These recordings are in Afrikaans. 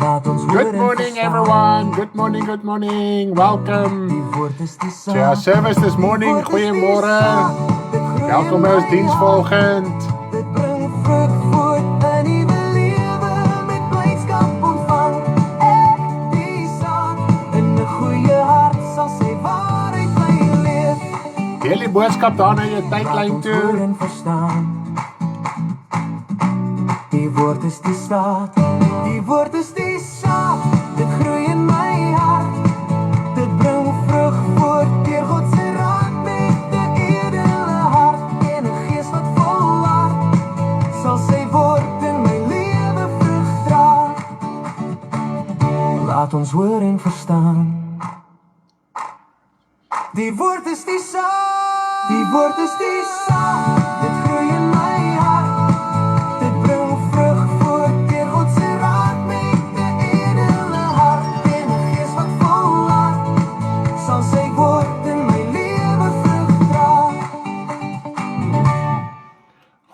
Good morning, everyone. Good morning, good morning. Welcome to our service this morning. Goeiemôre. Welkom by ons diens vanoggend. Dit bring vrug voort in die lewe met blydskap ontvang. Ek die saad in 'n goeie hart sal sê waarheid my leef. Deel die boodskap daar na jou tydlyn toe. Die woord is die saad, die woord is die saad, dit groei in my hart, dit bring vrug voort deur God se raad met 'n edele hart en 'n gees wat volhard, sal sy woord in my lewe vrug dra. Laat ons hoor en verstaan. Die woord is die saad, die woord is die saad, dit groei in my hart.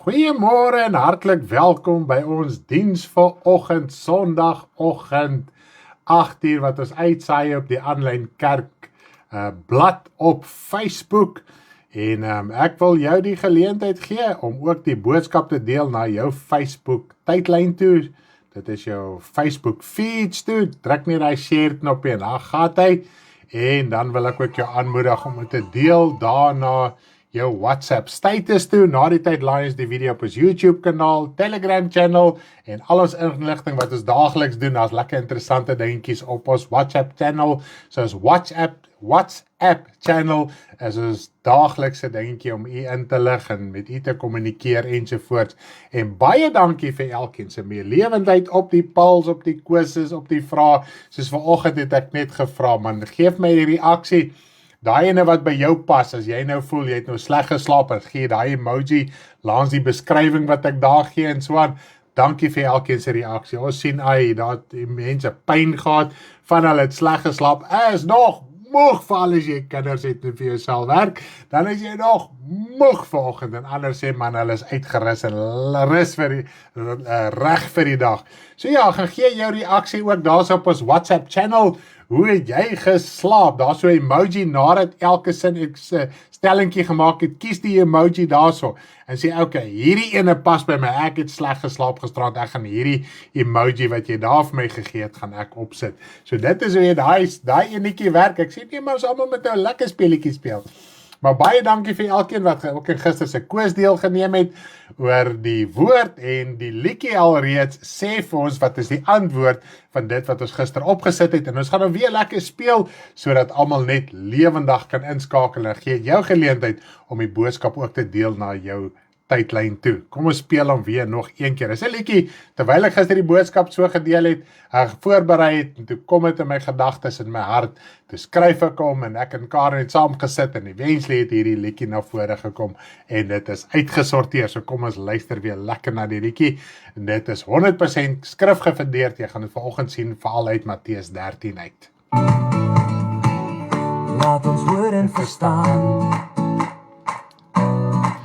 Goeiemôre en hartlik welkom by ons diens vanoggend, Sondagoggend, 8uur wat ons uitsaai op die aanlyn kerk blad op Facebook. En ek wil jou die geleentheid gee om ook die boodskap te deel na jou Facebook tydlyn toe. Dit is jou Facebook feeds toe. Druk net daai share knoppie en dan gaan hy. En dan wil ek ook jou aanmoedig om dit te deel daarna jou WhatsApp status toe. Na die tyd laai ons die video op ons YouTube kanaal, Telegram channel en al ons inligting wat ons daagliks doen. Daar's lekker interessante dingetjies op ons WhatsApp channel. Soos WhatsApp channel is ons daaglikse dingetjie om u in te lig en met u te kommunikeer ensovoorts. En baie dankie vir elkeen se meelewendheid op die polls, op die quizzes, op die vrae. Soos vanoggend het ek net gevra, man, geef my die reaksie. Daai ene wat by jou pas, as jy nou voel, jy het nou sleg geslaap, en gee daai emoji langs die beskrywing wat ek daar gee en so aan. Dankie vir elkeen se reaksie. Ons sien dat die mense pyn gehad van hulle het sleg geslaap. Is nog moeg vir al as jy kinders het en vir jouself werk, dan is jy nog moeg vanoggend en anders sê man, hulle is uitgerus en rus vir die reg vir die dag. So ja, gaan gee jou reaksie ook daar's op ons WhatsApp channel. Hoe het jy geslaap? Daar's so 'n emoji nadat elke sin ek stellingkie gemaak het, kies die emoji daarso en sê okay, hierdie ene pas by my. Ek het sleg geslaap gisterand. Ek gaan hierdie emoji wat jy daar vir my gegee het, gaan ek opsit. So dit is hoe jy daai enetjie werk. Ek sê nie maar ons almal met 'n lekker speletjie speel. Maar baie dankie vir elkeen wat ook in gister se quiz deelgeneem het oor die woord en die liedjie alreeds sê vir ons wat is die antwoord van dit wat ons gister opgesit het. En ons gaan nou weer lekker speel sodat almal net lewendig kan inskakel en gee jou geleentheid om die boodskap ook te deel na jou tydlyn toe. Kom ons speel hom weer nog een keer. Dis 'n liedjie terwyl ek gister die boodskap so gedeel het, voorberei het en toe kom dit in my gedagtes in my hart. Toe skryf ek hom en ek en Karen het saam gesit en eventually het hierdie liedjie na vore gekom en dit is uitgesorteer. So kom ons luister weer lekker na die liedjie. En dit is 100% skrifgefundeerd. Jy gaan dit vanoggend sien veral uit Matteus 13 uit. Laat ons hoor en verstaan.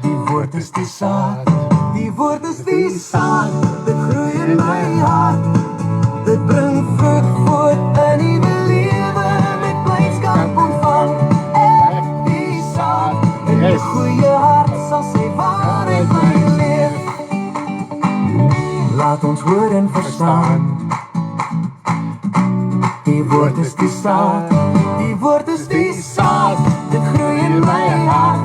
Die woord is die saad, die woord is die saad, dit groei in my hart, dit bring vrug voort in die lewe met blydskap ontvang. Ek die saad in 'n goeie hart sal sê waarheid my leef. Laat ons hoor en verstaan. Die woord is die saad, die woord is die saad, dit groei in my hart.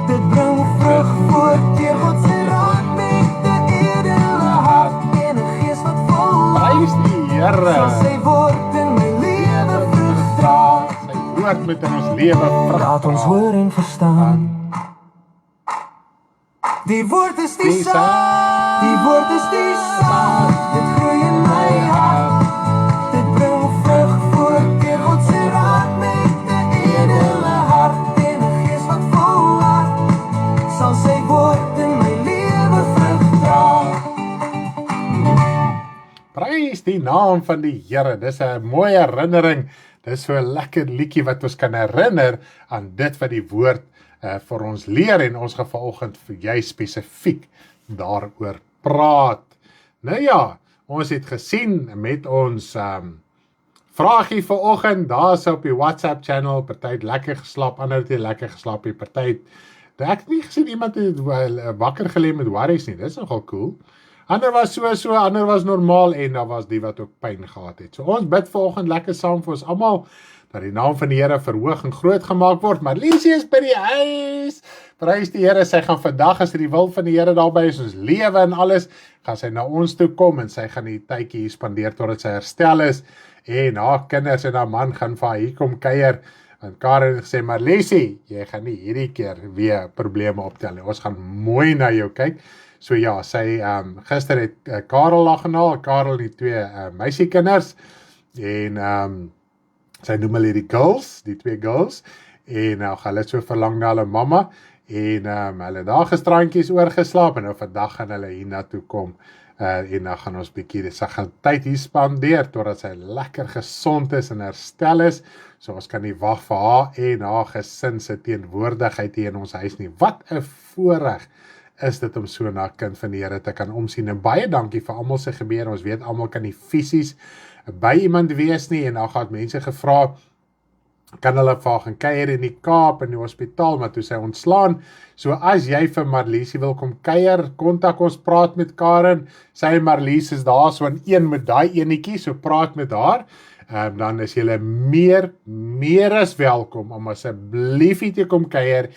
Dit bring vrug voort deur God se raad met 'n edele hart en 'n gees wat vol Prys die Here. sal sy woord in my lewe vrug dra. Sy woord met in ons lewe vrug. Laat ons hoor en verstaan. Die woord is die saad, die woord is die saad, dit groei in my hart. Dit bring vrug voort deur God se raad met 'n edele hart en 'n gees wat volhard, sal sy woord in my lewe vrug dra. Prys die naam van die Here. Dis 'n mooi herinnering. Dis so 'n lekker liedjie wat ons kan herinner aan dit wat die woord vir ons leer en ons gaan vanoggend vir jy spesifiek daaroor praat. Nou ja, ons het gesien met ons vragie vanoggend, daar is op die WhatsApp channel, party het lekker geslaap, ander het lekker geslaap, party het, ek het nie gesien iemand het wakker gelê met worries nie, dit is nogal cool. Ander was so, ander was normaal en daar was die wat ook pyn gehad het. So ons bid vanoggend lekker saam vir ons almal, dat die naam van die Here verhoog en groot gemaak word. Marlisie is by die huis. Prys die Here, sy gaan vandag as die wil van die Here daarby is, ons lewe en alles, gaan sy na ons toe kom en sy gaan die tydjie hier spandeer totdat sy herstel is. En haar kinders en haar man gaan vir haar hier kom kuier. En Karen het gesê, Marlisie, jy gaan nie hierdie keer weer probleme optel nie. Ons gaan mooi na jou kyk. So ja, sy gister het Karel daar gehaal, Karel die twee meisiekinders en sy noem hulle die girls, die twee girls en hulle het so verlang na hulle mamma en hulle daar gisterandjies oorgeslaap en nou vandag gaan hulle hier na toe kom en dan gaan ons bietjie, sy gaan tyd hier spandeer totdat sy lekker gesond is en herstel is, so ons kan nie wag vir haar en haar gesin se teenwoordigheid hier in ons huis nie. Wat 'n voorreg is dit om so na 'n kind van die Here te kan omsien. En baie dankie vir almal se gebede. Ons weet almal kan nie fisies by iemand wees nie en dan gaan mense gevra, kan hulle vir haar gaan kuier in die Kaap in die hospitaal, maar toe sy ontslaan. So as jy vir Marlisie wil kom kuier, kontak ons, praat met Karen. Sy en Marlies is daar so in een met daai enetjie, so praat met haar. Dan is julle meer as welkom om asseblief hier te kom kuier,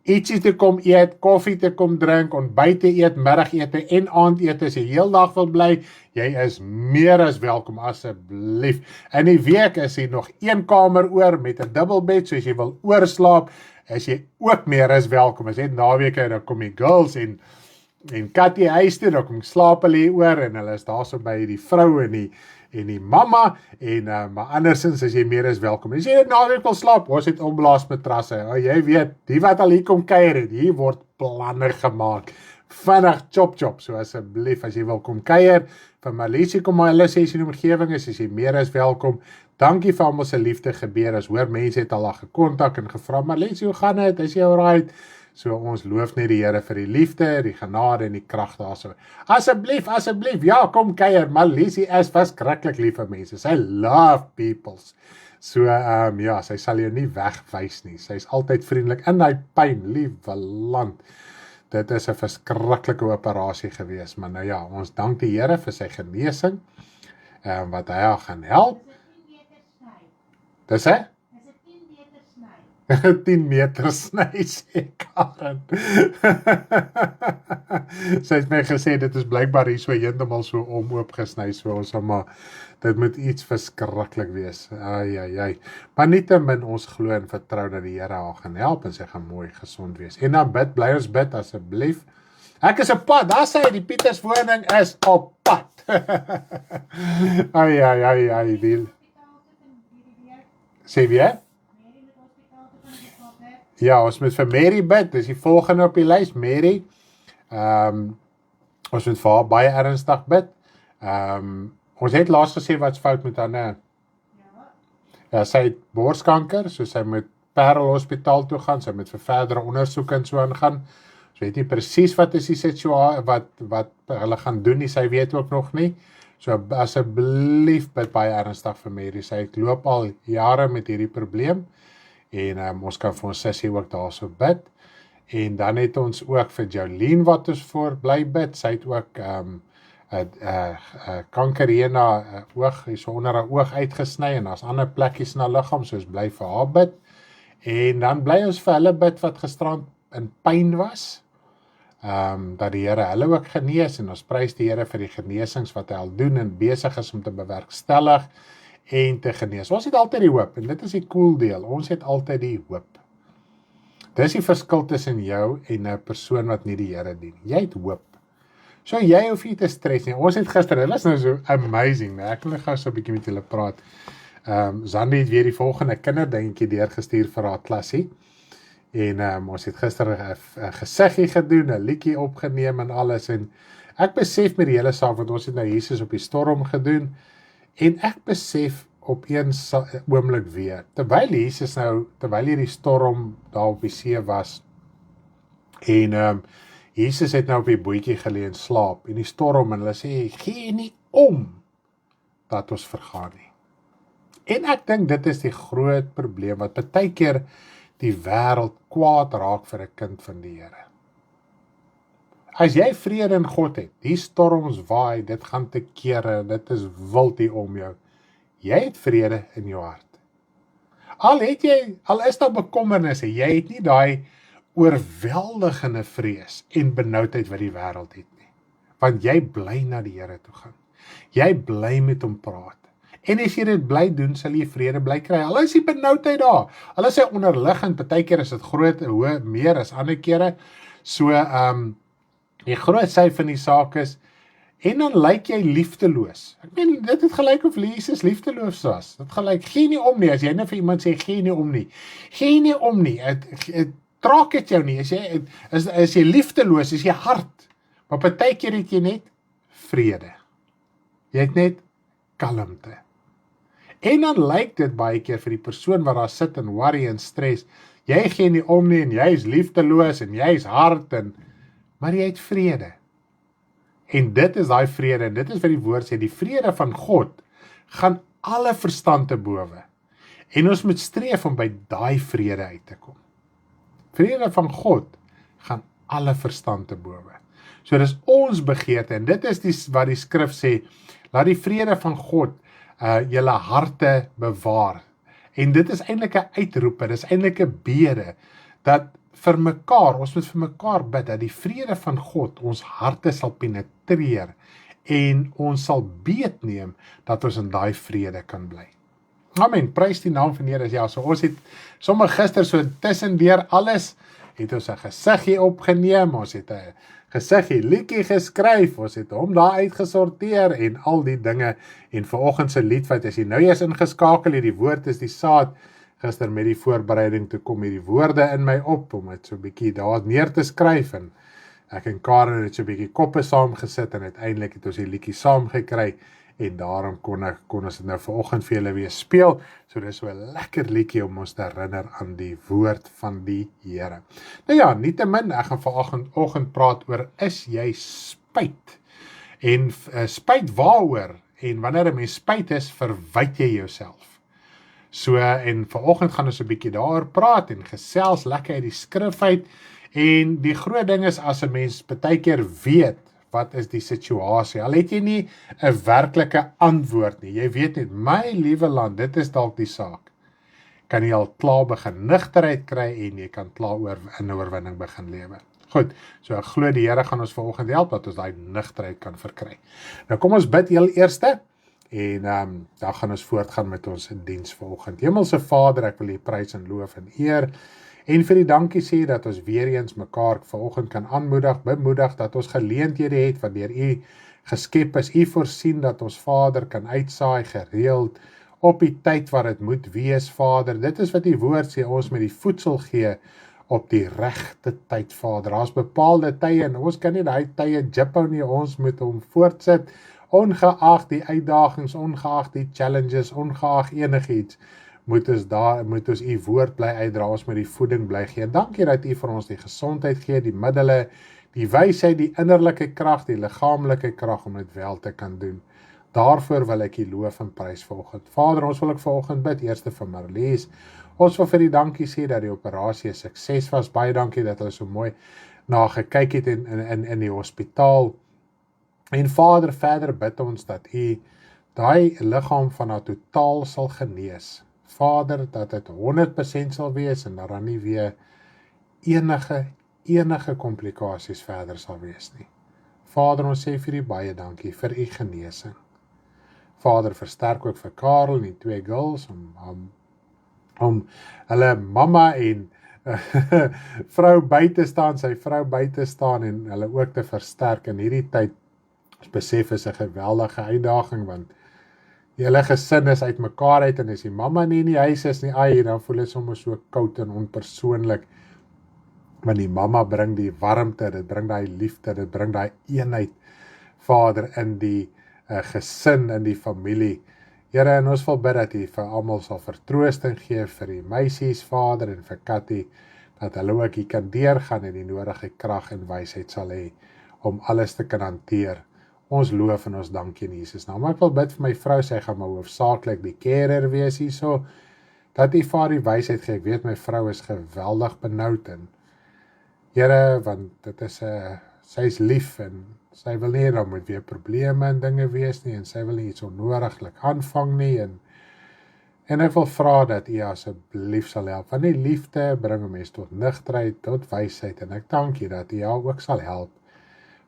ietsie te kom eet, koffie te kom drink, ontbyt te eet, middagete en aandete, as jy heel dag wil bly, jy is meer as welkom asseblief. In die week is hier nog een kamer oor met 'n dubbelbed, so as jy wil oorslaap, is jy ook meer as welkom. As jy naweke, dan kom die girls en Katty huis toe, dan kom slaap hulle hier oor en hulle is daar so by die vrou en die mamma en maar andersins is jy meer as welkom. As jy dit naweek wil slaap, ons het opblaasmatrasse. Jy weet, die wat al hier kom kuier het, hier word planne gemaak. Vinnig chop, so asseblief as jy wil kom kuier, vir Marlisie kom maar hulle sessie in die omgewing is jy meer as welkom. Dankie vir almal se liefde gebeur. As hoor mense het al gekontak en gevra, Marlisie, hoe gaan dit? Is jy alright? So ons loof net die Here vir die liefde, die genade en die krag daarso. Asseblief, ja, kom kuier. Marlisie is verskriklik lief vir mense. Sy love peoples. So ja, sy sal jou nie wegwys nie. Sy is altyd vriendelik in hy pyn, liewe land. Dit is 'n verskriklike operasie gewees, maar nou ja, ons dank die Here vir sy genesing, wat hy haar gaan help. Dis hy? 10 meter sny, sê Karen. Sy het my gesê, dit is blykbaar hier so heeltemal so oop gesny, so ons maar, dit moet iets verskriklik wees. Ai. Maar nietemin ons glo en vertrou dat die Here haar gaan help en sy gaan mooi gesond wees. En dan bly ons bid asseblief. Ek is op pad, daar sê die Pieters woning is op pad. Ai, die. Sê wie? Ja, ons moet vir Mary bid, dis die volgende op die lys, Mary. Ons moet vir haar baie ernstig bid. Ons het laas gesê wat's fout met haar. Ja, sy het borskanker, so sy moet Parel Hospitaal toe gaan, sy moet vir verdere ondersoeke en so aangaan. Sy weet nie presies wat is die situasie, wat hulle gaan doen nie, sy weet ook nog nie. So asseblief bid baie ernstig vir Mary, sy het loop al jare met hierdie probleem. En ons kan vir ons sussie ook daarso bid. En dan het ons ook vir Jolene wat ons voor bly bid. Sy het ook kanker hier in haar oog, so onder haar oog uitgesny en daar's ander plekkies in haar liggaam, so ons bly vir haar bid. En dan bly ons vir hulle bid wat gisterand in pyn was. Dat die Here hulle ook genees en ons prys die Here vir die genesings wat hy al doen en besig is om te bewerkstellig en te genees. Ons het altyd die hoop, en dit is die cool deel, ons het altyd die hoop. Dis die verskil tussen jou en 'n persoon wat nie die Here dien. Jy het hoop. So jy hoef nie te stres nie. Ons het gister, dit was nou so amazing, nee? Ek wil gou so 'n bietjie met julle praat. Zandi het weer die volgende kinderdingetjie deurgestuur vir haar klasie. En ons het gister 'n gesiggie gedoen, 'n liedjie opgeneem en alles. En ek besef met die hele saak, want ons het nou Jesus op die storm gedoen. En ek besef op een oomblik weer, terwyl hierdie storm daar op die see was, en Jesus het nou op die bootjie gelê en slaap, en die storm, en hulle sê, gee nie om, dat ons vergaan nie. En ek dink dit is die groot probleem, wat baie keer die wêreld kwaad raak vir 'n kind van die Here. As jy vrede in God het, die storms waai, dit gaan te kere, dit is wild hier om jou, jy het vrede in jou hart. Al is daar bekommernisse, jy het nie daai oorweldigende vrees en benoudheid wat die wêreld het nie. Want jy bly na die Here toe gaan. Jy bly met hom praat. En as jy dit bly doen, sal jy vrede bly kry. Al is die benoudheid daar, al is hy onderliggend, baie keer is dit groot, meer as ander kere. So, die groot sy van die saak is, en dan lyk jy liefdeloos. Ek meen, dit het gelyk of Jesus liefdeloos was. Dit gelyk, gee nie om nie, as jy net vir iemand sê, gee nie om nie. Gee nie om nie, het traak het jou nie, as jy liefdeloos, is jy hard. Maar baie keer het jy net vrede. Jy het net kalmte. En dan lyk dit baie keer vir die persoon wat daar sit en worry en stres, jy gee nie om nie, en jy is liefdeloos, en jy is hard, maar jy het vrede. En dit is daai vrede, en dit is wat die woord sê, die vrede van God gaan alle verstand te bowe. En ons moet streef om by daai vrede uit te kom. Vrede van God gaan alle verstand te bowe. So dis ons begeerte, en dit is wat die skrif sê, laat die vrede van God julle harte bewaar. En dit is eintlik 'n uitroep, dit is eintlik 'n bede, dat vir mekaar, ons moet vir mekaar bid, dat die vrede van God ons harte sal penetreer, en ons sal beet neem, dat ons in daai vrede kan bly. Amen, prys die naam van die Here. Ja, so ons het sommer gister so tussendeur alles, het ons 'n gesiggie opgeneem, ons het 'n gesiggie liedjie geskryf, ons het hom daar uitgesorteer, en al die dinge, en vanoggend se lied, wat as jy nou eers ingeskakel het, die woord is die saad, gister met die voorbereiding toe kom hier die woorde in my op, om het so 'n bietjie daar neer te skryf, en ek en Karen het so 'n bietjie koppe saam gesit, en uiteindelik het ons die liedjie saam gekry, en daarom kon ons dit nou vanoggend vir julle weer speel, so dis so 'n lekker liedjie om ons te herinner aan die woord van die Here. Nou ja, nietemin, ek gaan vanoggend praat oor, is jy spyt? En spyt waaroor? En wanneer 'n mens spyt is, verwyd jy jouself. So, en vanoggend gaan ons 'n bietjie daaroor praat, en gesels lekker uit die skrif uit, en die groot ding is, as 'n mens baie keer weet, wat is die situasie? Al het jy nie 'n werklike antwoord nie. Jy weet net, my liewe land, dit is dalk die saak. Kan jy al klaar begin nigterheid kry, en jy kan klaar in oorwinning begin lewe. Goed, so ek glo die Here gaan ons vanoggend help, dat ons daai nigterheid kan verkry. Nou kom ons bid heel eerste, en dan gaan ons voortgaan met ons diens vanoggend. Hemelse Vader, ek wil U prys en loof en eer, en vir die dankie sê dat ons weer eens mekaar vanoggend kan aanmoedig, bemoedig, dat ons geleenthede het wat deur U geskep is. U voorsien dat ons Vader kan uitsaai gereeld op die tyd wat dit moet wees, Vader. Dit is wat die woord sê, ons met die voedsel gee op die regte tyd, Vader. Daar's bepaalde tye, en ons kan nie daai tye jiphou nie, ons moet hom voortsit, ongeag die uitdagings, ongeag die challenges, ongeag enigiets, moet ons U woord bly uitdra, ons moet die voeding bly gee. En dankie dat U vir ons die gesondheid gee, die middele, die wysheid, die innerlike krag, die liggaamlike krag om dit wel te kan doen. Daarvoor wil ek U loof en prys vanoggend. Vader, ons wil ek vanoggend bid, eerste vir Marlies. Ons wil vir die dankie sê dat die operasie 'n sukses was. Baie dankie dat hulle so mooi na gekyk het in die hospitaal. En Vader, verder bid ons dat U daai liggaam van haar totaal sal genees. Vader, dat dit 100% sal wees, en dat daar nie weer enige komplikasies verder sal wees nie. Vader, ons sê vir U baie dankie vir U genesing. Vader, versterk ook vir Karel en die 2 girls, om hulle mamma en vrou by te staan, sy vrou by te staan, en hulle ook te versterk in hierdie tyd. Ons besef is 'n geweldige uitdaging, want die hele gesin is uit mekaar uit, en as die mamma nie in die huis is nie, dan voel dit sommer so koud en onpersoonlik, want die mamma bring die warmte, dit bring daai liefde, dit bring daai eenheid, Vader, in die gesin, in die familie. Here, en ons wil bid dat U vir almal sal vertroosting gee, vir die meisies, Vader, en vir Cathy, dat hulle ook hier kan deurgaan en die nodige krag en wysheid sal hê om alles te kan hanteer. Ons loof en ons dankie in Jesus naam. Maar ek wil bid vir my vrou, sy gaan maar hoofsaaklik die carer wees hierso, dat U vir haar die wysheid gee. Ek weet my vrou is geweldig benoud en Here, want dit is sy is lief en sy wil nie dan moet weer probleme en dinge wees nie en sy wil nie iets onnodiglik aanvang nie en ek wil vra dat U asseblief sal help, want die liefde bring 'n mens tot nugterheid, tot wysheid en ek dank U dat U haar ook sal help.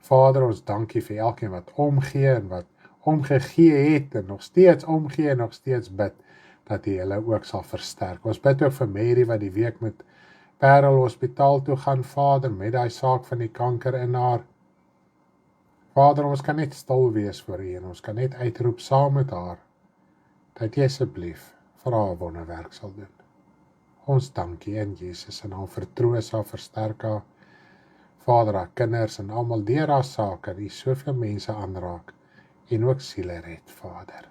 Vader, ons dankie vir elkeen wat omgee en wat omgegee het en nog steeds omgee en nog steeds bid, dat U hulle ook sal versterk. Ons bid ook vir Mary wat die week met Parel Hospitaal toe gaan, Vader, met daai saak van die kanker in haar. Vader, ons kan net stil wees voor U en ons kan net uitroep saam met haar, dat U asseblief vir haar wonderwerk sal doen. Ons dankie in Jesus en haar vertroos, haar versterk haar, Vader, haar kinders en almal deur haar sake, die soveel mense aanraak en ook siele red, Vader.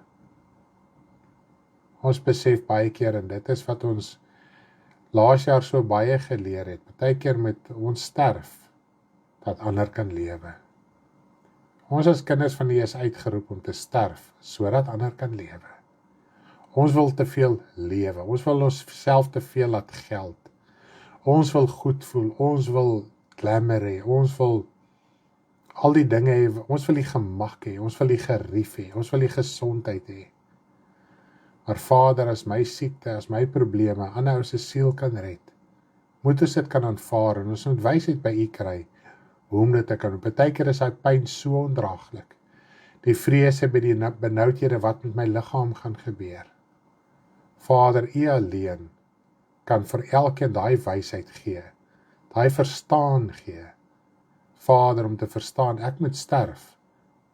Ons besef baie keer en dit is wat ons laas jaar so baie geleer het, baie keer met ons sterf, dat ander kan lewe. Ons as kinders van U is uitgeroep om te sterf, sodat ander kan lewe. Ons wil te veel lewe, ons wil ons self te veel laat geld. Ons wil goed voel, ons wil glamour hê, ons wil al die dinge hê, ons wil die gemak hê, ons wil die gerief hê, ons wil die gesondheid hê. Maar Vader, as my siekte, as my probleme, ander ou se siel kan red, moet ons dit kan aanvaar en ons moet wysheid by U kry, hoe om dit te kan. Partykeer is hy pyn so ondraaglik. Die vrese by die benoudhede wat met my liggaam gaan gebeur. Vader, U alleen kan vir elkeen daai wysheid gee, daai verstaan gee. Vader, om te verstaan, ek moet sterf,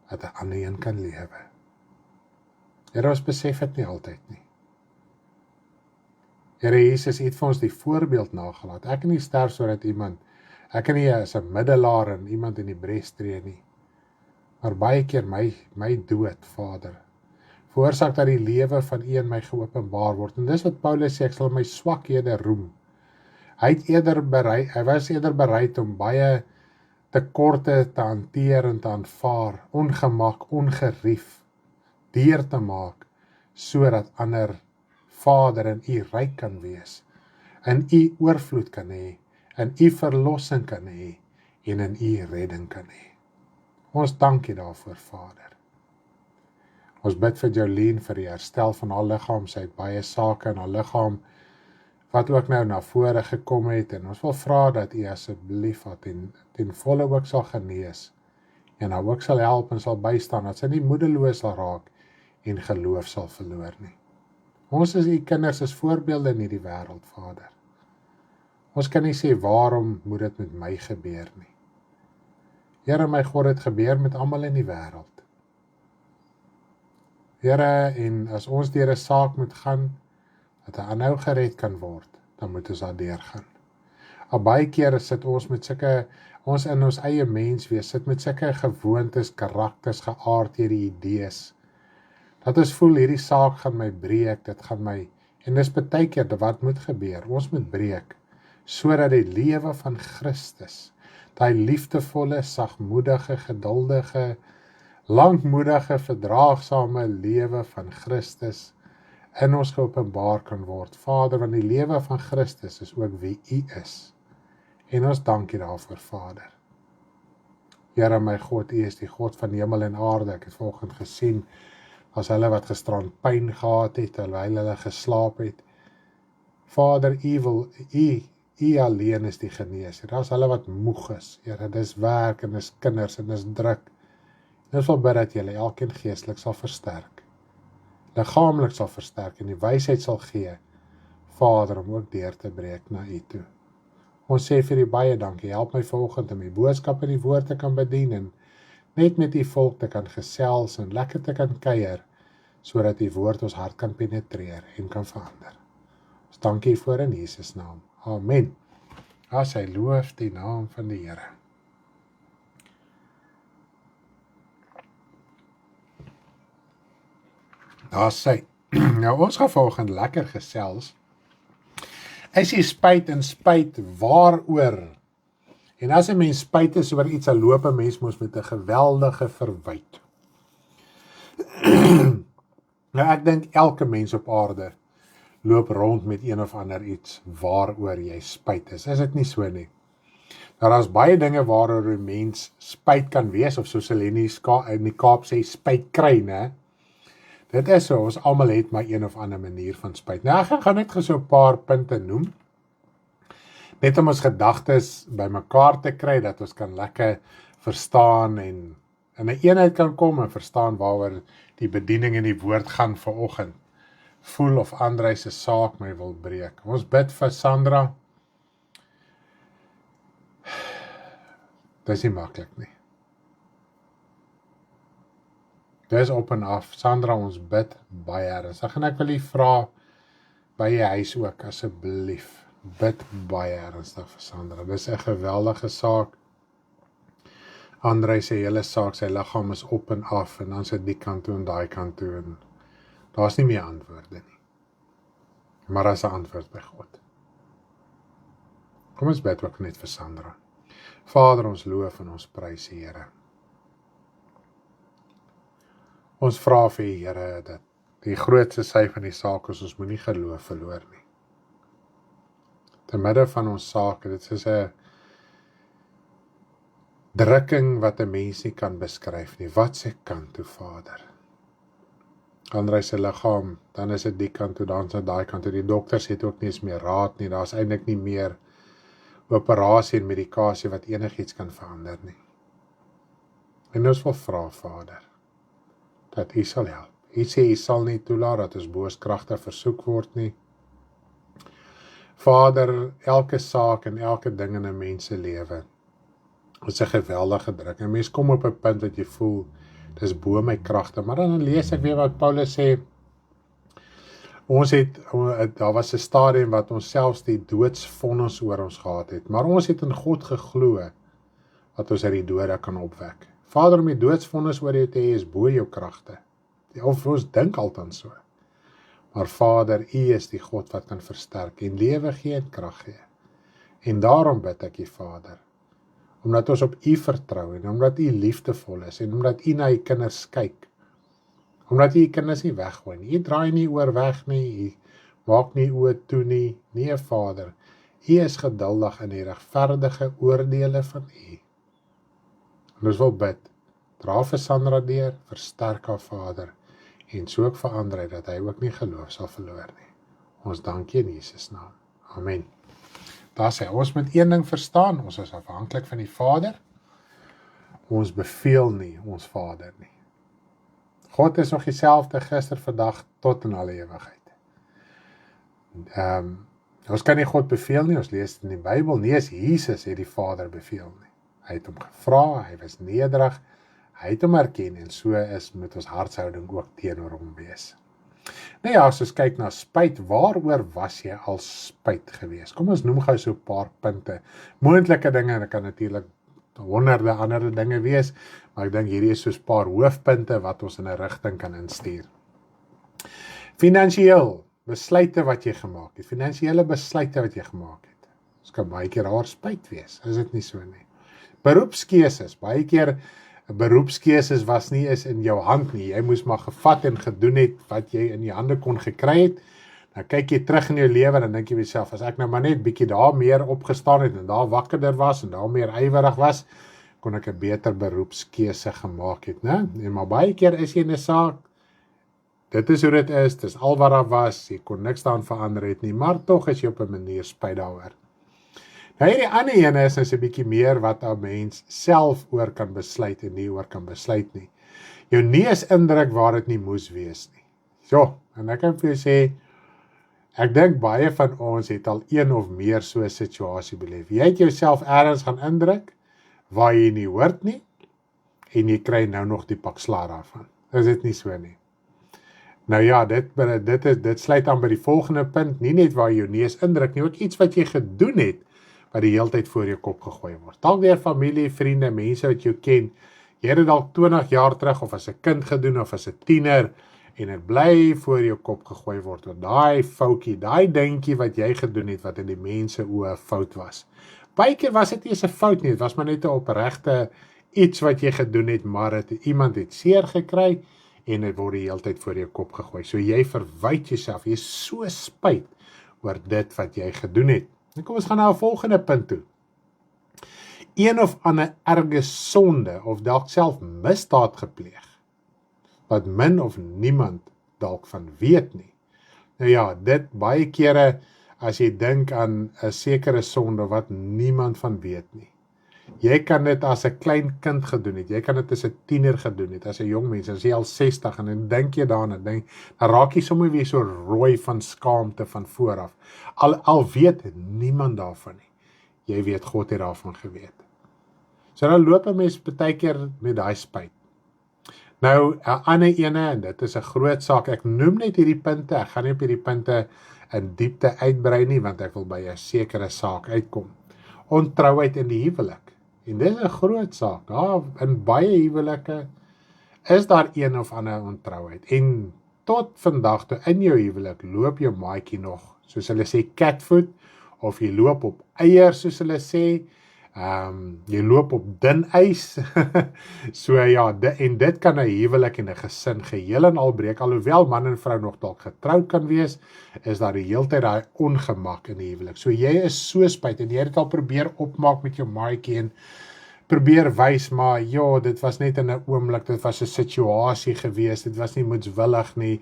dat 'n ander een kan lewe. Here, ons besef dit nie altyd nie. Here Jesus, U het vir ons die voorbeeld nagelaat. Ek kan nie sterf sodat ek kan nie as 'n middelaar en iemand in die bres tree nie. Maar baie keer my dood, Vader, veroorsaak dat die lewe van U in my geopenbaar word. En dis wat Paulus sê, ek sal my swakhede roem. Hy was eerder bereid om baie tekorte te hanteer en te aanvaar, ongemak, ongerief, deur te maak, sodat ander, Vader, in U ryk kan wees, in U oorvloed kan hê, in U verlossing kan hê, en in U redding kan hê. Ons dank U daarvoor, Vader. Ons bid vir Jolene vir die herstel van haar liggaam, sy het baie sake in haar liggaam, wat ook nou na vore gekom het, en ons wil vra dat U asseblief haar ten volle ook sal genees, en haar ook sal help en sal bystaan, dat sy nie moedeloos sal raak, en geloof sal verloor nie. Ons is U kinders as voorbeelde in hierdie wêreld, Vader. Ons kan nie sê, waarom moet dit met my gebeur nie. Here, my God, dit gebeur met almal in die wêreld. Here, en as ons deur 'n saak moet gaan, dat 'n ander gered kan word, dan moet ons daar deurgaan. Al baie kere sit ons met ons in ons eie mens wees, sit met sulke gewoontes, karakters, geaardhede, idees, dat ons voel, hierdie saak gaan my breek, dit gaan my, en dis baie keer wat moet gebeur, ons moet breek, sodat die lewe van Christus, daai liefdevolle, sagmoedige, geduldige, lankmoedige, verdraagsame lewe van Christus in ons geopenbaar kan word. Vader, want die lewe van Christus is ook wie U is. En ons dank U daarvoor, Vader. Here, my God, U is die God van hemel en aarde. Ek het vanoggend gesien, as hulle wat gisterand pyn gehad het, terwyl hulle geslaap het. Vader, U alleen is die geneeser. As hulle wat moeg is, Here, dis werk en dis kinders en dis druk. En ons wil bid dat Julle elkeen geestelik sal versterk, liggaamlik sal versterk en die wysheid sal gee, Vader, om ook deur te breek na U toe. Ons sê vir U baie dankie, help my vanoggend om die boodskap en die woord te kan bedien en net met U volk te kan gesels en lekker te kan kuier, sodat U woord ons hart kan penetreer en kan verander. Ons dankie U voor in Jesus naam. Amen. As hy loof die naam van die Here. Daar sê, nou ons gaan vanoggend lekker gesels. Is jy spyt en spyt waaroor? En as 'n mens spyt is oor iets, dan loop 'n mens mos met 'n geweldige verwyte. Nou ek dink elke mens op aarde loop rond met een of ander iets waaroor jy spyt is. Is dit nie so nie? Nou daar's baie dinge waaroor 'n mens spyt kan wees, of soos hulle in die Kaap sê, spyt kry, né? Dit is so, ons almal het maar een of ander manier van spyt. Nou ek gaan net so 'n paar punte noem, net om ons gedagtes bymekaar te kry, dat ons kan lekker verstaan en in 'n eenheid kan kom en verstaan waaroor die bediening in die woord gaan vanoggend. Voel of Andrei se saak my wil breek. Ons bid vir Sandra. Dis nie maklik nie. Dis op en af. Sandra, ons bid baie ernstig. En ek wil u vra by jy huis ook, asseblief, bid baie ernstig vir Sandra. Dis 'n geweldige saak. Andrei se hele saak, sy liggaam is op en af, en dan sit die kant toe en daai kant toe, en daar's nie meer antwoorde nie. Maar daar's 'n antwoord by God. Kom ons bid ook net vir Sandra. Vader, ons loof en ons prys U, Here. Ons vra vir U, Here, dat die grootste sy van die saak is, ons moenie geloof verloor nie. Te midde van ons sake, dit is 'n drukking wat 'n mens nie kan beskryf nie. Wat se kant toe, Vader? Andrei se liggaam, dan is dit die kant toe, dan is dit daai kant toe. Die dokters het ook nie eens meer raad nie. Daar's eintlik nie meer operasie en medikasie wat enigiets kan verander nie. En ons wil vra, Vader, dat U sal help. U sê U sal nie toelaat dat ons booskragte versoek word nie. Vader, elke saak en elke ding in 'n mens se lewe is 'n geweldige druk. En mens kom op 'n punt wat jy voel, dis bo my kragte. Maar dan lees ek weer wat Paulus sê. Daar was 'n stadium wat ons selfs die doodsvonnis oor ons gehad het. Maar ons het in God geglo wat ons uit die dode kan opwek. Vader, om die doodsvonnis oor jou te hê is bo jou kragte. Of ons dink altans so. Maar Vader, U is die God wat kan versterk en lewe gee en krag gee. En daarom bid ek U, Vader, omdat ons op U vertrou en omdat U liefdevol is en omdat U na U kinders kyk. Omdat U U kinders nie weggooi nie. U draai nie oor weg nie, U maak nie oë toe nie. Nee, Vader, U is geduldig in die regverdige oordeele van U. En ons wil bid, dra vir Sandra deur, versterk haar, Vader, en so ook vir Andrei, dat hy ook nie geloof sal verloor nie. Ons dank U in Jesus naam. Amen. Daar sê, ons moet een ding verstaan, ons is afhanklik van die Vader. Ons beveel nie ons Vader nie. God is nog dieselfde gister, vandag, tot in alle ewigheid. Ons kan nie God beveel nie, ons lees in die Bybel, nie as Jesus het die Vader beveel nie. Hy het hom gevra, hy was nederig, hy het hom erken, en so is met ons hartshouding ook teenoor hom wees. Nou ja, as ons kyk na spyt, waaroor was jy al spyt gewees? Kom ons noem gou so 'n paar punte. Moontlike dinge, en dit kan natuurlik honderde ander dinge wees, maar ek dink hierdie is soos 'n paar hoofpunte wat ons in 'n rigting kan instuur. Finansiëel, besluite wat jy gemaak het, finansiële besluite wat jy gemaak het. Ons kan baie keer haar spyt wees, is dit nie so nie. Beroepskeuses, baie keer beroepskeuses was nie eens in jou hand nie, jy moes maar gevat en gedoen het wat jy in die hande kon gekry het. Nou kyk jy terug in jou lewe en dink jy myself, as ek nou maar net bietjie daar meer opgestaan het en daar wakkerder was en daar meer ywerig was, kon ek 'n beter beroepskeuse gemaak het, né? En maar baie keer is jy in 'n saak, dit is hoe dit is, dis al wat daar was, jy kon niks daaraan verander het nie, maar tog is jy op 'n manier spyt daaroor. Nou hierdie ander ene is 'n bietjie meer wat 'n mens self oor kan besluit en nie oor kan besluit nie. Jou neus indruk waar dit nie moes wees nie. So, en ek kan vir jou sê, ek dink baie van ons het al een of meer so 'n situasie beleef. Jy het jouself ergens gaan indruk waar jy nie hoort nie en jy kry nou nog die pak slaag daarvan. Is dit nie so nie? Nou ja, dit sluit aan by die volgende punt, nie net waar jy jou neus indruk nie, ook iets wat jy gedoen het wat die hele tyd voor jou kop gegooi word. Dalk deur familie, vriende, mense wat jou ken. Jy het dit dalk 20 jaar terug of as 'n kind gedoen of as 'n tiener en dit bly voor jou kop gegooi word, oor daai foutjie, daai dingetjie wat jy gedoen het, wat in die mense oë fout was. Baie keer was dit nie eens 'n fout nie, dit was maar net 'n opregte iets wat jy gedoen het, maar iemand het seer gekry, en dit word die hele tyd voor jou kop gegooi. So jy verwyd jouself, jy is so spyt oor dit wat jy gedoen het. En kom ons gaan na 'n volgende punt toe. Een of ander erge sonde, of dalk self misdaad gepleeg, wat min of niemand dalk van weet nie. Nou ja, dit baie kere, as jy dink aan 'n sekere sonde wat niemand van weet nie. Jy kan dit as 'n klein kind gedoen het, jy kan dit as 'n tiener gedoen het, as 'n jong mens, as jy al 60 en dan dink jy daaraan, dan raak jy sommer weer so rooi van skaamte van vooraf. Al weet niemand daarvan nie. Jy weet God het daarvan geweet. So dan loop 'n mens baie keer met daai spyt. Nou, 'n ander ene, en dit is 'n groot saak, ek noem net hierdie punte, ek gaan nie op hierdie punte in diepte uitbrei nie, want ek wil by 'n sekere saak uitkom. Ontrouheid in die huwelik. En dit is 'n groot saak. Ja, in baie huwelike is daar een of ander ontrouheid. En tot vandag toe in jou huwelik loop jou maatjie nog, soos hulle sê, catfoot, of jy loop op eiers, soos hulle sê, jy loop op dun ys. So ja, en dit kan 'n huwelik en 'n gesin geheel en al breek, alhoewel man en vrou nog dalk getroud kan wees, is daar die hele tyd daai ongemak in die huwelik. So jy is so spyt, en jy het dit al probeer opmaak met jou maatjie, en probeer wys, maar ja, dit was net in 'n oomblik, dit was 'n situasie gewees, dit was nie moetswillig nie,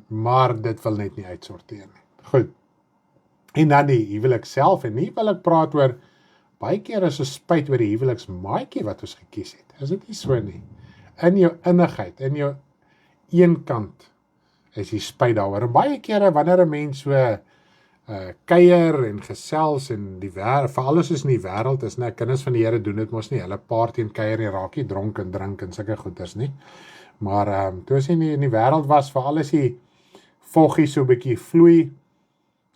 maar dit wil net nie uitsorteer nie. Goed. En dan die huwelik self, en die huwelik praat oor, baie keer is ons spyt oor die huweliksmaatjie wat ons gekies het. Is dit nie so nie? In jou innigheid, in jou eenkant, is jy spyt daaroor. En baie kere, wanneer 'n mens so kuier en gesels, en die wêreld, vir alles is in die wêreld, is nie, kinders van die Here doen dit mos nie, hulle party en kuier en raak nie dronk en drink en sulke goeders nie. Maar toe as jy in die wêreld was, vir alles die voggie so 'n bietjie vloei,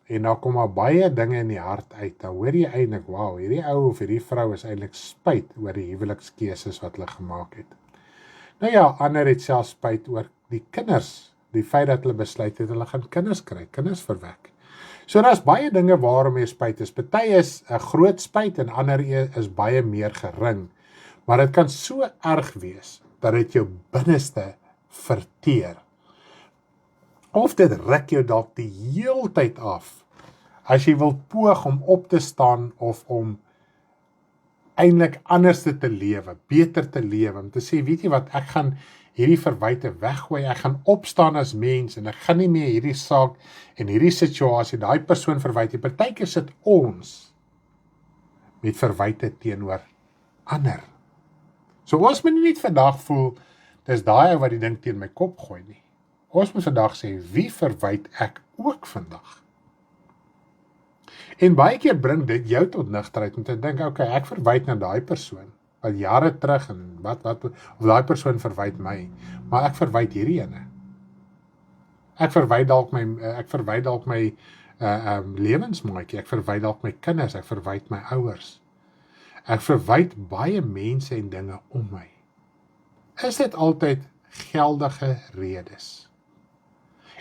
en dan kom maar baie dinge in die hart uit, dan hoor jy eintlik, wow, hierdie ou of hierdie vrou is eintlik spyt oor die huwelikskeuses wat hulle gemaak het. Nou ja, ander het self spyt oor die kinders, die feit dat hulle besluit het, hulle gaan kinders kry, kinders verwek. So daar's baie dinge waarom jy spyt is. Party is 'n groot spyt, en ander is baie meer gering. Maar dit kan so erg wees, dat dit jou binneste verteer. Of dit ruk jou dalk die heeltyd af, as jy wil poog om op te staan, of om eintlik anders te lewe, beter te lewe, om te sê, weet jy wat, ek gaan hierdie verwyte weggooi, ek gaan opstaan as mens, en ek gaan nie meer hierdie saak, en hierdie situasie, daai persoon verwyte. Partykeer sit ons met verwyte teenoor ander. So ons moet nie net vandag voel, dis daai wat die ding teen my kop gooi nie. Ons moet vandag sê, wie verwyd ek ook vandag? En baie keer bring dit jou tot nigterheid, om te dink, okay, ek verwyd na daai persoon, wat jare terug, en of daai persoon verwyd my, maar ek verwyd hierdie ene. Ek verwyd dalk my lewensmaatjie, ek verwyd dalk my kinders, ek verwyd my ouers. Ek verwyd baie mense en dinge om my. Is dit altyd geldige redes?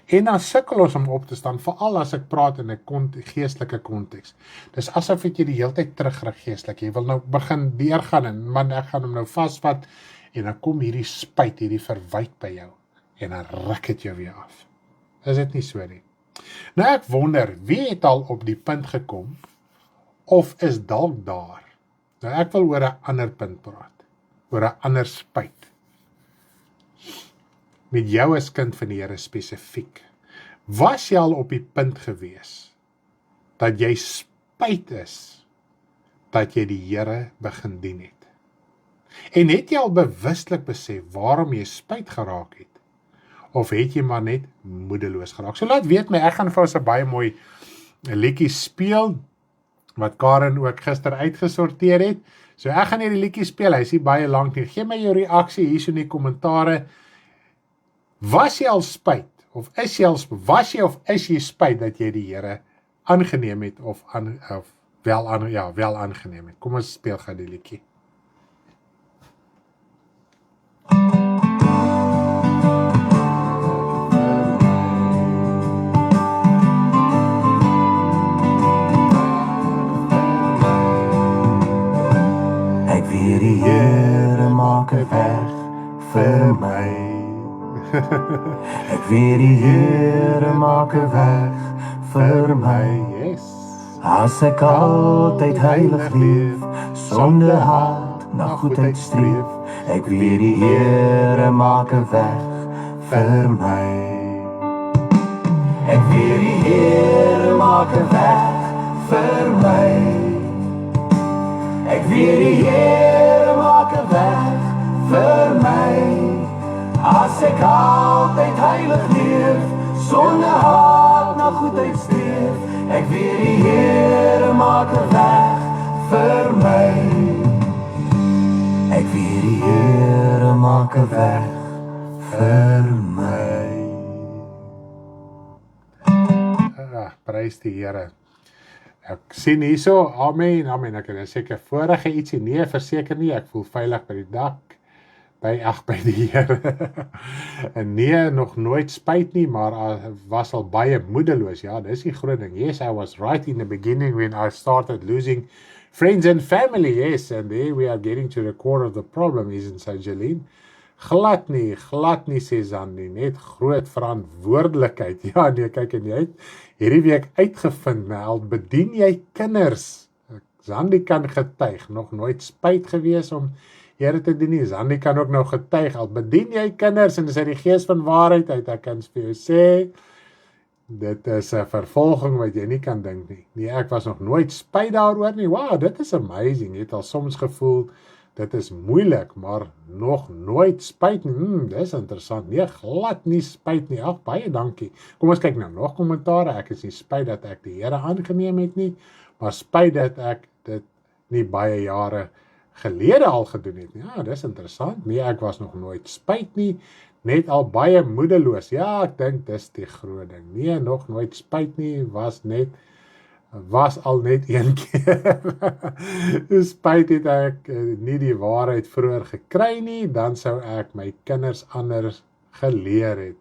En dan sukkel ons om op te staan, veral as ek praat in 'n geestelike konteks. Dis asof jy die hele tyd terugrig geestelik. Jy wil nou begin deurgaan, en man, ek gaan hom nou vasvat, en dan kom hierdie spyt, hierdie verwyt by jou, en dan ruk dit jou weer af. Is dit nie so nie? Nou ek wonder, wie het al op die punt gekom, of is dalk daar? Nou ek wil oor 'n ander punt praat, oor 'n ander spyt. Met jou as kind van die Here spesifiek. Was jy al op die punt gewees, dat jy spyt is, dat jy die Here begin dien het? En het jy al bewuslik besef, waarom jy spyt geraak het? Of het jy maar net moedeloos geraak? So laat weet my, ek gaan vir ons 'n baie mooi liedjie speel, wat Karen ook gister uitgesorteer het. So ek gaan hierdie liedjie speel, hy is nie baie lank nie. Gee my jou reaksie hier so in die kommentare. Was jy al spyt, of is jy spyt dat jy die Here aangeneem het, of wel aangeneem het? Kom ons speel gou die liedjie. Ek weet die Here maak 'n weg vir my. Yes. As ek altyd heilig leef, sonde haat, na goedheid streef, ek weet die Here maak 'n weg vir my. Ek weet die Here maak 'n weg vir my. Ek weet die Here maak 'n weg vir my. As ek altyd heilig leef, sonde haat, na goedheid streef, ek weet die Here maak 'n weg vir my. Ek weet die Here maak 'n weg vir my. Prys die Here. Ek sien hierso, amen, amen, ek het seker vorige ietsie, nee, verseker nie, ek voel veilig by die dak, by die Here. En nee, nog nooit spyt nie, maar was al baie moedeloos, ja, dis die groot ding. Yes, I was right in the beginning when I started losing friends and family, yes, and there we are getting to the core of the problem, isn't so, Jolene? Glad nie, sê Zandi, net groot verantwoordelikheid. Ja, nee, kyk, en jy het hierdie week uitgevind, al bedien jy kinders. Zandi kan getuig, nog nooit spyt gewees om Here te dien nie. Zandi kan ook nou getuig, al bedien jy kinders, en dis uit die gees van waarheid uit, ek kan vir jou sê, dit is 'n vervolging wat jy nie kan dink nie. Nee, ek was nog nooit spyt daaroor nie. Wow, dit is amazing. Jy het al soms gevoel, dit is moeilik, maar nog nooit spyt nie. Dis interessant. Nee, glad nie spyt nie. Ag, baie dankie. Kom ons kyk nou nog kommentare. Ek is nie spyt dat ek die Here aangeneem het nie, maar spyt dat ek dit nie baie jare gelede al gedoen het nie. Ja, dis interessant. Nee, ek was nog nooit spyt nie, net al baie moedeloos. Ja, ek dink dis die groot ding. Nee, nog nooit spyt nie, was al net een keer. Spyt het ek nie die waarheid vroeër gekry nie, dan sou ek my kinders anders geleer het.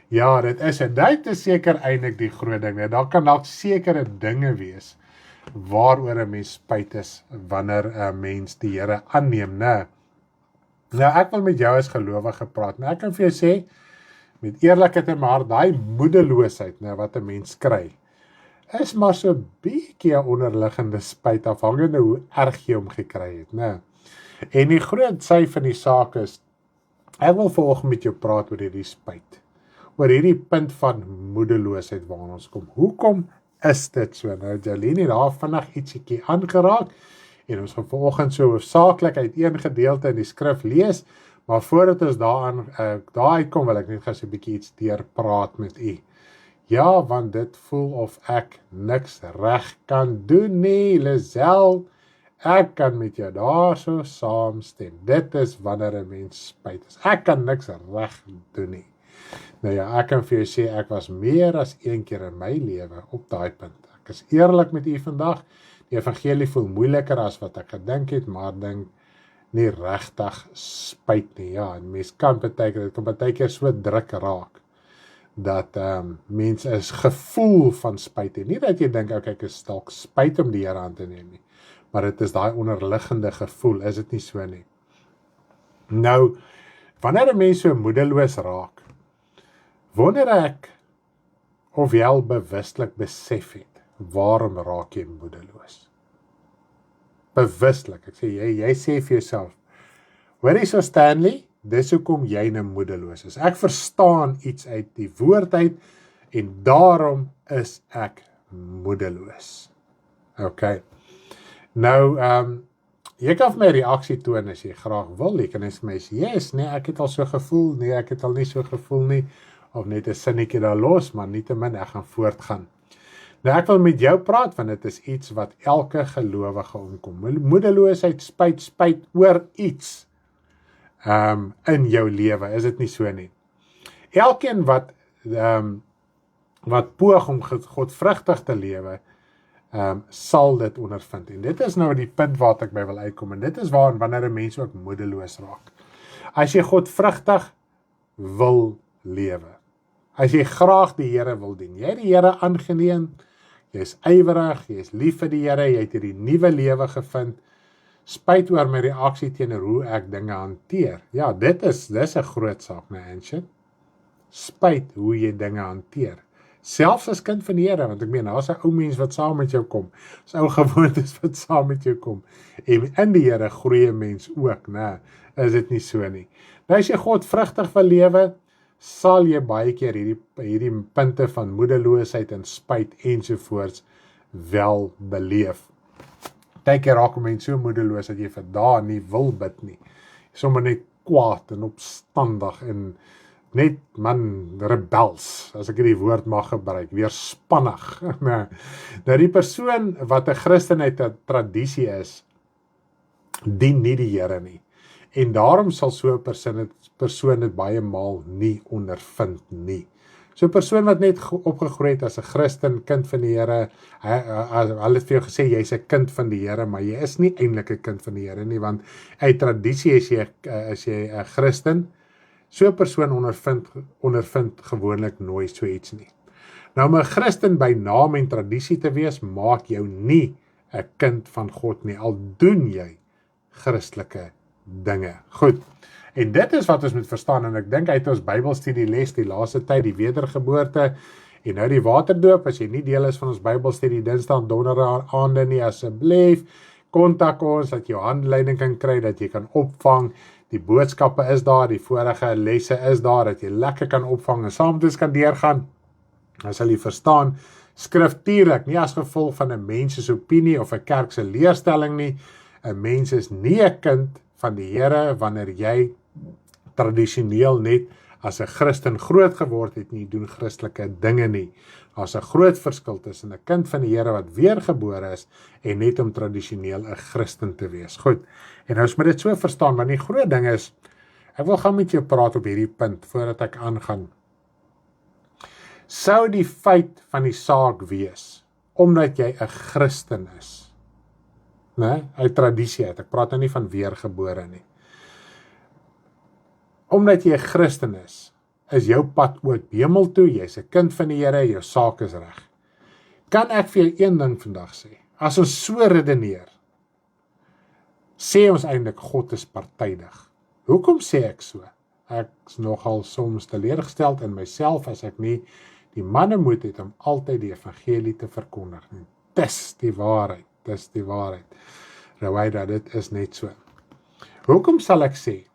Ja, dit is seker eintlik die groot ding. Daar kan dalk sekere dinge wees waaroor 'n mens spyt is wanneer 'n mens die Here aanneem, né? Nou, ek wil met jou as gelowige praat. Nou, ek kan vir jou sê, met eerlikheid in my hart, daai moedeloosheid, né, wat 'n mens kry, is maar so 'n bietjie 'n onderliggende spyt, afhangende hoe erg jy hom gekry het, né? En die groot sy van die saak is, ek wil vanoggend met jou praat oor hierdie spyt, oor hierdie punt van moedeloosheid waarna ons kom. Hoekom is dit so? Nou, Jolene het daar vinnig ietsiekie aangeraak, en ons gaan vanoggend so hoofsaaklik uit een gedeelte in die skrif lees, maar voordat ons daar uitkom, wil ek net gou so 'n bietjie iets deurpraat met u. Ja, want dit voel of ek niks reg kan doen nie, Lisel. Ek kan met jou daar so saamstem. Dit is wanneer 'n mens spyt is. Ek kan niks reg doen nie. Nou ja, ek kan vir jou sê, ek was meer as een keer in my lewe op daai punt. Ek is eerlik met u vandag. Die evangelie voel moeiliker as wat ek gedink het, maar dink nie regtig spyt nie. Ja, en mens kan dit kan baie keer so druk raak, dat mens is gevoel van spyt het. Nie dat jy dink, okay, ek is dalk spyt om die Here aan te neem nie, maar dit is daai onderliggende gevoel, is dit nie so nie? Nou, wanneer 'n mens so moedeloos raak, wonder ek of jy al bewustelik besef het, waarom raak jy moedeloos? Bewustelik, ek sê, jy sê vir jouself, hoorie so Stanley, dis hoekom jy nou moedeloos is. Ek verstaan iets uit die woord uit, en daarom is ek moedeloos. Ok, nou, jy kan vir my reaksie toon as jy graag wil, jy kan eens vir my sê, yes, nee, ek het al so gevoel, nee, ek het al nie so gevoel nie, of net 'n sinnetjie daar los, maar nietemin, ek gaan voortgaan. Nou, ek wil met jou praat, want dit is iets wat elke gelowige omkom. Moedeloosheid, spyt oor iets in jou lewe, is dit nie so nie? Elkeen wat poog om godvrugtig te lewe, sal dit ondervind. En dit is nou die punt waar ek by wil uitkom, en dit is wanneer 'n mens ook moedeloos raak. As jy godvrugtig wil lewe, as jy graag die Here wil dien, jy het die Here aangeneem, jy is ywerig, jy is lief vir die Here, jy het hierdie nuwe lewe gevind, spyt oor my reaksie teenoor hoe ek dinge hanteer. Ja, dis 'n groot saak, my Ancient. spyt hoe jy dinge hanteer. Selfs as kind van die Here, want ek meen, daar's 'n ou mens wat saam met jou kom, daar's ou gewoontes wat saam met jou kom, en in die Here groei 'n mens ook, né? Is dit nie so nie? Nou as jy God vrugtig wil lewe, sal jy baie keer hierdie punte van moedeloosheid en spyt ensovoorts wel beleef. Partykeer raak 'n mens so moedeloos dat jy vir dae nie wil bid nie. Sommer net kwaad en opstandig en net rebels, as ek die woord mag gebruik, weerspannig. Nou die persoon wat 'n Christen uit 'n tradisie is, dien nie die Here nie. En daarom sal so 'n persoon dit baie maal nie ondervind nie. So 'n persoon wat net opgegroei het as 'n Christen, kind van die Here, hulle het vir jou gesê, jy's 'n kind van die Here, maar jy is nie eintlik 'n kind van die Here nie, want uit tradisie is jy 'n Christen. So 'n persoon ondervind gewoonlik nooit so iets nie. Nou om 'n Christen by naam en tradisie te wees, maak jou nie 'n kind van God nie, al doen jy Christelike dinge. Goed. En dit is wat ons moet verstaan, en ek dink uit ons Bybelstudie les die laaste tyd, die wedergeboorte, en nou die waterdoop, as jy nie deel is van ons Bybelstudie Dinsdag en Donderdag aande nie, asseblief, kontak ons, dat jy jou handleiding kan kry, dat jy kan opvang, die boodskappe is daar, die vorige lesse is daar, dat jy lekker kan opvang, en saam met ons kan deurgaan, dan sal jy verstaan, skriftuurlik, nie as gevolg van 'n mens se opinie, of 'n kerk se leerstelling nie, 'n mens is nie 'n kind van die Here, wanneer jy tradisioneel net as 'n Christen groot geword het nie, doen Christelike dinge nie. Daar's 'n groot verskil tussen 'n kind van die Here wat weergebore is, en net om tradisioneel 'n Christen te wees. Goed, en nou is met dit so verstaan, want die groot ding is, ek wil gou met jou praat op hierdie punt, voordat ek aangaan. Sou die feit van die saak wees, omdat jy 'n Christen is, uit tradisie uit, ek praat nou nie van weergebore nie, omdat jy 'n Christen is jou pad ook hemel toe, jy's 'n kind van die Here, jou saak is reg. Kan ek vir jou een ding vandag sê, as ons so redeneer, sê ons eintlik God is partydig. Hoekom sê ek so? Ek is nogal soms teleurgesteld in myself as ek nie die mannemoed het om altyd die evangelie te verkondig nie. Dis die waarheid, dis die waarheid. Rawaida, dit is net so. Hoekom sal ek sê,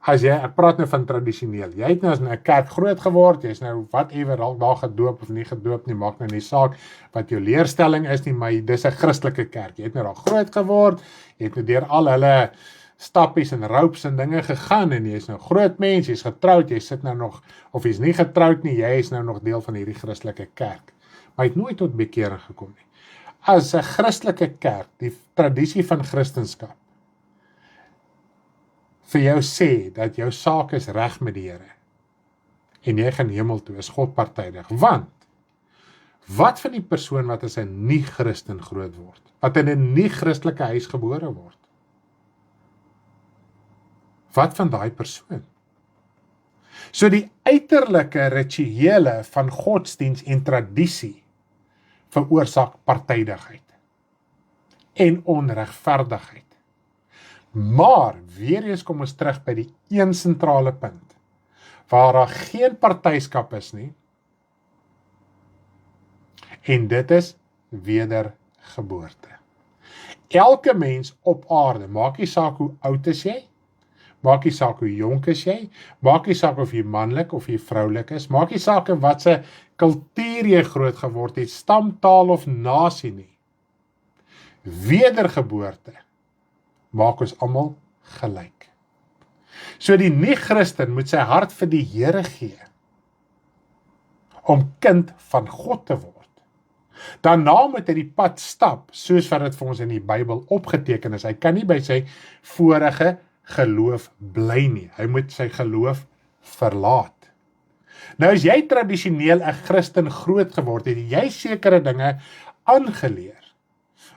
as jy, ek praat nou van tradisioneel, jy het nou in 'n kerk groot geword, jy is nou whatever, al daar gedoop of nie gedoop nie, maak nou nie saak wat jou leerstelling is nie, maar dis 'n Christelike kerk, jy het nou daar groot geword, jy het nou deur al hulle stappies en ropes en dinge gegaan, en jy is nou groot mens, jy is getroud, jy sit nou nog, of jy is nie getroud nie, jy is nou nog deel van hierdie Christelike kerk, maar jy het nooit tot bekering gekom nie. As 'n Christelike kerk, die tradisie van Christenskap, vir jou sê, dat jou saak is reg met die Here, en jy gaan hemel toe, is God partydig, want, wat van die persoon wat as 'n nie-Christen groot word, wat in 'n nie-Christelike huis gebore word? Wat van daai persoon? So die uiterlike rituele van godsdiens en tradisie, veroorsaak partydigheid, en onregverdigheid. Maar, weer eens kom ons terug by die een sentrale punt, waar daar geen partyskap is nie, en dit is wedergeboorte. Elke mens op aarde, maak nie saak hoe oud is jy, maak nie saak hoe jonk is jy, maak nie saak of jy manlik of jy vroulik is, maak nie saak in wat se kultuur jy groot geword het, stam, taal of nasie nie. Wedergeboorte maak ons almal gelyk. So die nie-Christen moet sy hart vir die Here gee, om kind van God te word. Daarna moet hy die pad stap, soos wat dit vir ons in die Bybel opgeteken is. Hy kan nie by sy vorige geloof bly nie. Hy moet sy geloof verlaat. Nou as jy tradisioneel 'n Christen groot geword het, jy sekere dinge aangeleer,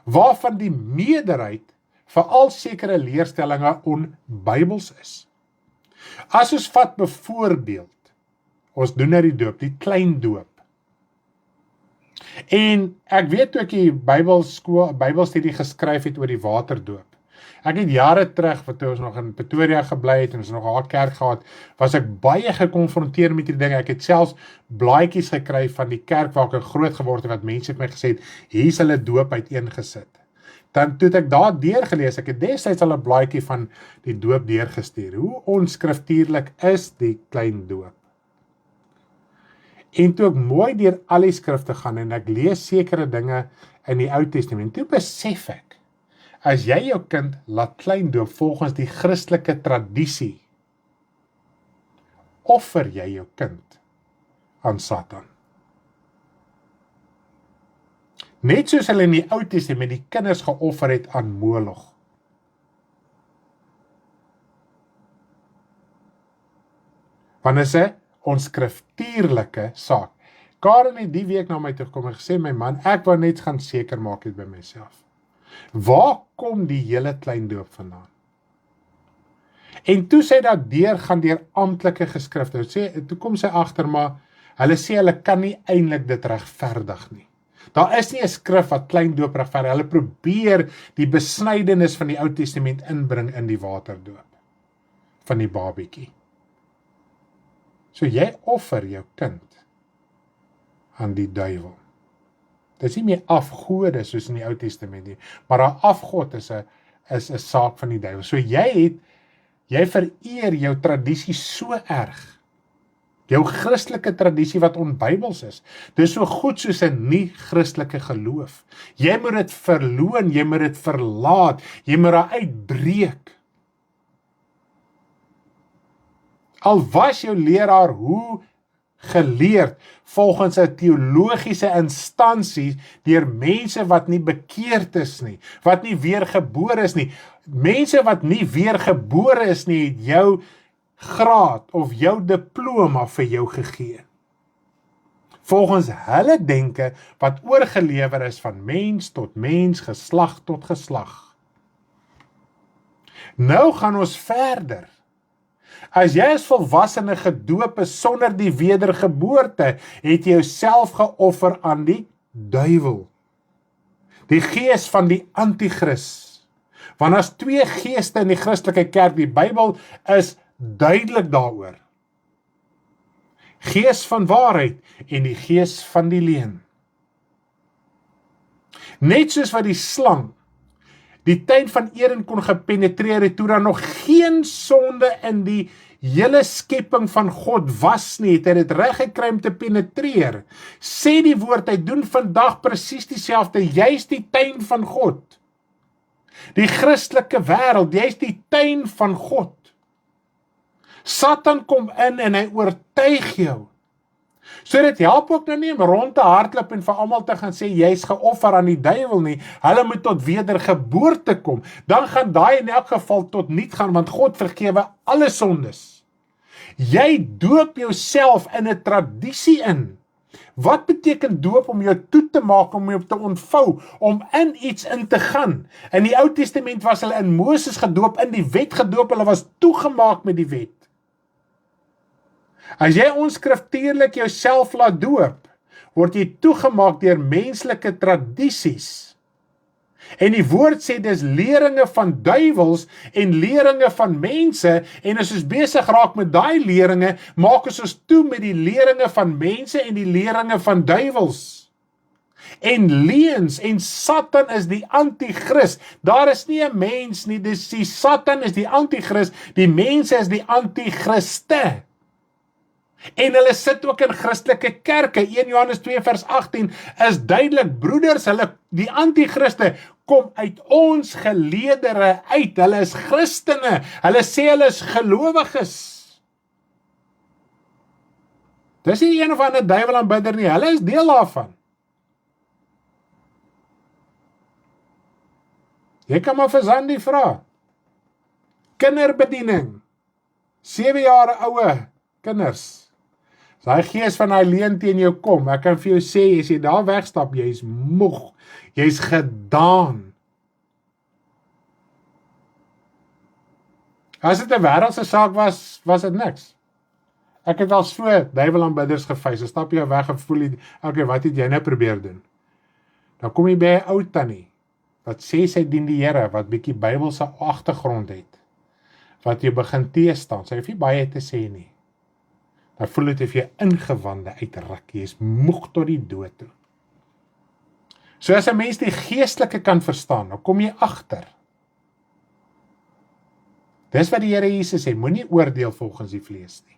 waarvan die meerderheid veral sekere leerstellinge onbybels is. As ons vat byvoorbeeld, ons doen nou die doop, die klein doop. En ek weet toe ek die Bybelstudie geskryf het oor die waterdoop, Ek het jare terug, wat toe ons nog in Pretoria gebly het, en ons nog haar kerk gehad, was ek baie gekonfronteer met die ding. Ek het selfs blaadjies gekry van die kerk waar ek groot geword het, wat mense het my gesê het, hier is hulle doop uiteengesit. Dan toe het ek daar deurgelees, ek het destyds al 'n blaadjie van die doop deurgestuur. Hoe onskriftuurlik is die klein doop? En toe ek mooi deur al die skrifte gaan, en ek lees sekere dinge in die Ou Testament, toe besef ek, as jy jou kind laat klein doop volgens die Christelike tradisie, offer jy jou kind aan Satan. Net soos hulle in die Ou Testament die kinders geoffer het aan Moloch. Want is 'n onskriftuurlike saak. Karen het die week na my toe gekom en gesê, my man, ek wou net gaan seker maak het by myself. Waar kom die hele klein doop vandaan? En toe sy dat gaan deur amptelike geskrifte, toe kom sy agter, maar hulle sê hulle kan nie eintlik dit regverdig nie. Daar is nie 'n skrif wat klein doop regverdig. Hulle probeer die besnydenis van die Ou Testament inbring in die waterdoop van die babietjie. So jy offer jou kind aan die duiwel. Dit is nie meer afgode soos in die Ou Testament nie, maar 'n afgod is 'n saak van die duiwel. So jy vereer jou tradisie so erg. Jou Christelike tradisie wat onbybels is. Dis so goed soos 'n nie-Christelike geloof. Jy moet dit verloon, jy moet dit verlaat, jy moet daar uitbreek. Al was jou leraar hoe geleerd volgens 'n teologiese instansie deur mense wat nie bekeerd is nie, wat nie weergebore is nie. Mense wat nie weergebore is nie, het jou graad of jou diploma vir jou gegee. Volgens hulle denke wat oorgelewer is van mens tot mens, geslag tot geslag. Nou gaan ons verder. As jy as volwassene gedoop is sonder die wedergeboorte, het jy jouself geoffer aan die duiwel. Die gees van die anti-kris. Want as twee geeste in die Christelike kerk, die Bybel is duidelik daaroor. Gees van waarheid en die gees van die leuen. Net soos wat die slang die tuin van Eden kon gepenetreer het, toe daar nog geen sonde in die hele skepping van God was nie, het hy dit reg gekry om te penetreer. Sê die woord, hy doen vandag presies dieselfde, juist die tuin van God. Die Christelike wêreld, juist die tuin van God. Satan kom in en hy oortuig jou. So dit help ook nou nie om rond te hardloop en vir almal te gaan sê, jy is geoffer aan die duiwel nie, hulle moet tot wedergeboorte kom, dan gaan daai in elk geval tot niet gaan, want God vergewe alle sondes. Jy doop jouself in 'n tradisie in. Wat beteken doop? Om jou toe te maak, om jou te ontvou, om in iets in te gaan. In die Ou Testament was hulle in Moses gedoop, in die wet gedoop, hulle was toegemaak met die wet. As jy onskriftuurlik jouself laat doop, word jy toegemaak deur menslike tradisies. En die woord sê dis leringe van duiwels en leringe van mense, en as ons besig raak met daai leringe, maak ons toe met die leringe van mense en die leringe van duiwels. En leuns en Satan is die anti-kris. Daar is nie 'n mens nie, dis die Satan is die anti-kris, die mense is die anti-kriste. En hulle sit ook in Christelike kerke. 1 Johannes 2 vers 18 is duidelik, broeders, die anti-kriste kom uit ons geleedere uit. Hulle is Christene. Hulle sê hulle is gelowiges. Dis nie een of ander duiwelaanbidder nie. Hulle is deel daarvan. Jy kan maar vir Sandy vra. Kinderbediening. 7 jaar oue kinders. As daai gees van daai leuen teen jou kom, ek kan vir jou sê, as jy daar wegstap, jy is moeg, jy is gedaan. As dit 'n wêreldse saak was, was dit niks. Ek het al so duiwelaanbidders gefeis, dan stap jy weg en voel jy, okay, wat het jy nou probeer doen? Dan kom jy by 'n ou tannie, wat sê sy dien die Here, wat bietjie Bybelse agtergrond het, wat jy begin teestaan, sy hoef nie baie te sê nie. Dan voel dit of jy ingewande uitruk, jy is moeg tot die dood toe. So as 'n mens die geestelike kan verstaan, dan kom jy agter. Dis wat die Here Jesus sê, moenie oordeel volgens die vlees nie.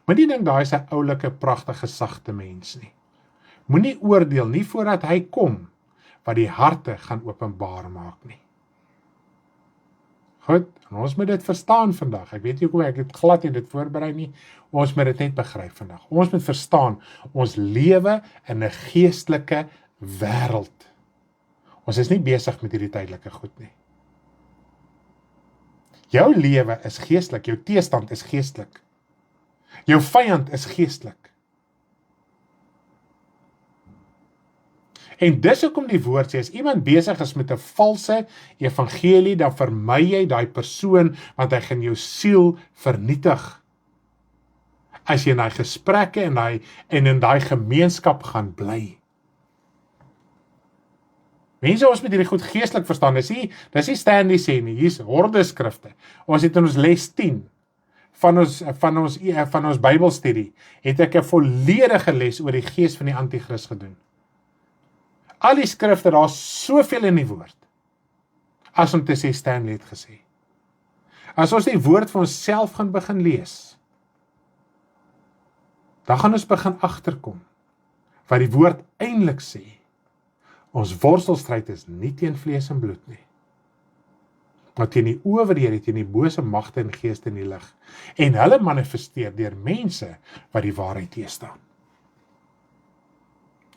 Moenie dink daai is 'n oulike, pragtige, sagte mens nie. Moenie oordeel nie voordat hy kom, wat die harte gaan openbaar maak nie. Goed, en ons moet dit verstaan vandag. Ek weet nie hoe ek het glad nie dit voorberei nie. Ons moet dit net begryp vandag. Ons moet verstaan, ons lewe in 'n geestelike wêreld. Ons is nie besig met hierdie tydelike goed nie. Jou lewe is geestelik, jou teestand is geestelik. Jou vyand is geestelik. En dis hoekom die woord sê, as iemand besig is met 'n valse evangelie, dan vermy jy daai persoon, want hy gaan jou siel vernietig. As jy in daai gesprekke en in daai gemeenskap gaan bly. Mense, ons moet hierdie goed geestelik verstaan, dis nie Stanley sê nie, hier's horde skrifte. Ons het in ons les 10 van ons Bybelstudie, het ek 'n volledige les oor die gees van die Antichrist gedoen. Al die skrifte, daar's soveel in die woord, as om te sê Stanley het gesê. As ons die woord vir onsself gaan begin lees, dan gaan ons begin agterkom, wat die woord eintlik sê. Ons worstelstryd is nie teen vlees en bloed nie, maar teen die owerhede, teen die bose magte en geeste in die lig. En hulle manifesteer deur mense wat die waarheid teestaan.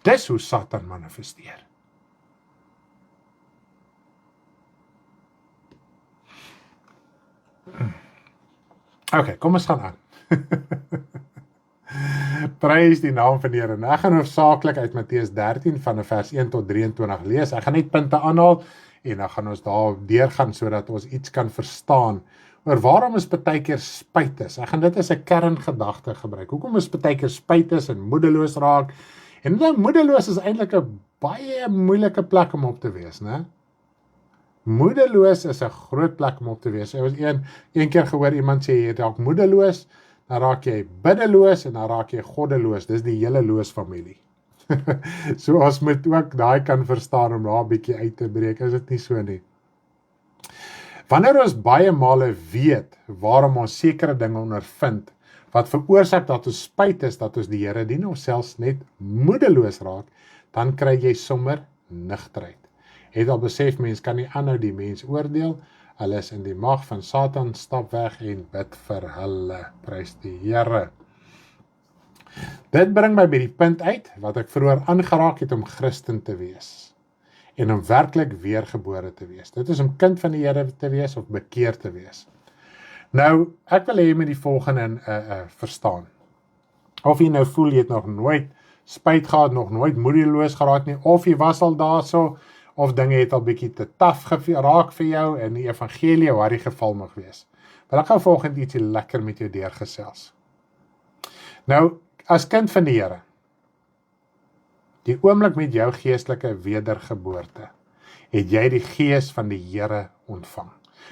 Dis hoe Satan manifesteer. Okay, kom ons gaan aan. Prys die naam van die Here. Ek gaan hoofsaaklik uit Matteus 13 van vers 1 tot 23 lees. Ek gaan net punte aanhaal en dan gaan ons daar deurgaan sodat ons iets kan verstaan oor waarom ons partykeer spyt is. Ek gaan dit as 'n kerngedagte gebruik. Hoekom ons partykeer spyt is en moedeloos raak. En dan moedeloos is eintlik 'n baie moeilike plek om op te wees, né? Moedeloos is 'n groot plek om op te wees. Ek was een keer gehoor iemand sê jy raak moedeloos, dan raak jy biddeloos en dan raak jy goddeloos. Dis die hele loos familie. So ons moet ook daai kan verstaan om daar 'n bietjie uit te breek. Is dit nie so nie? Wanneer ons baie male weet waarom ons sekere dinge ondervind, wat veroorsaak dat ons spyt is dat ons die Here dien, of selfs net moedeloos raak, dan kry jy sommer nigterheid. Het al besef, mens kan nie aanhou die mens oordeel, hulle is in die mag van Satan, stap weg en bid vir hulle, prys die Here. Dit bring my by die punt uit, wat ek vroeër aangeraak het om Christen te wees, en om werklik weergebore te wees. Dit is om kind van die Here te wees, of bekeer te wees. Nou, ek wil hê jy moet die volgende verstaan. Of jy nou voel, jy het nog nooit spyt gehad, nog nooit moedeloos geraak nie, of jy was al daarso, of dinge het al bietjie te taf geraak vir jou, in die evangelie, waar die geval mag wees. Maar ek gaan volgende ietsie lekker met jou deurgesels. Nou, as kind van die Here, die oomblik met jou geestelike wedergeboorte, het jy die gees van die Here ontvang.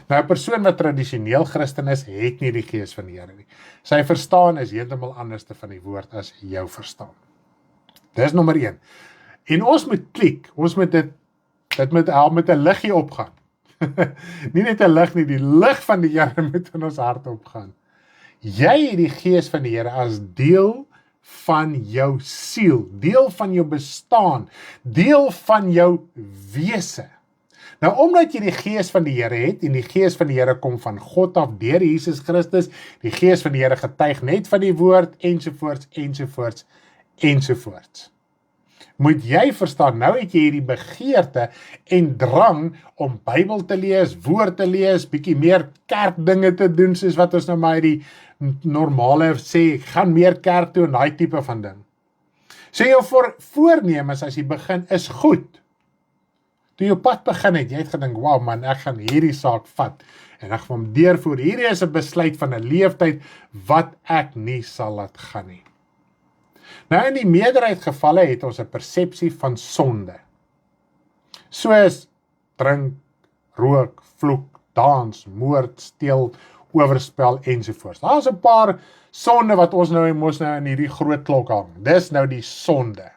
Nou, 'n persoon wat tradisioneel Christen is, het nie die gees van die Here nie. Sy verstaan is heeltemal anders van die woord as jou verstaan. Dis nommer 1. En ons moet klik, ons moet dit moet al met 'n liggie opgaan. Nie net 'n lig nie, die lig van die Here moet in ons hart opgaan. Jy het die gees van die Here as deel van jou siel, deel van jou bestaan, deel van jou wese. Nou, omdat jy die gees van die Here het, en die gees van die Here kom van God af, deur Jesus Christus, die gees van die Here getuig net van die woord, ensovoorts, ensovoorts, ensovoorts. Moet jy verstaan, nou het jy hierdie begeerte en drang om Bybel te lees, woord te lees, bietjie meer kerkdinge te doen, soos wat ons nou maar die normale sê, gaan meer kerk toe en daai tipe van ding. So jou voornemens as jy begin is goed. Toe jou pad begin het, jy het gedink, wow man, ek gaan hierdie saak vat, en ek gaan hom deurvoer. Hierdie is 'n besluit van 'n leeftyd, wat ek nie sal laat gaan nie. Nou, in die meerderheid gevalle het ons 'n persepsie van sonde. Soos, drink, rook, vloek, dans, moord, steel, oorspel ensovoorts. Daar is 'n paar sonde wat ons nou in hierdie groot klok hang. Dis nou die sonde.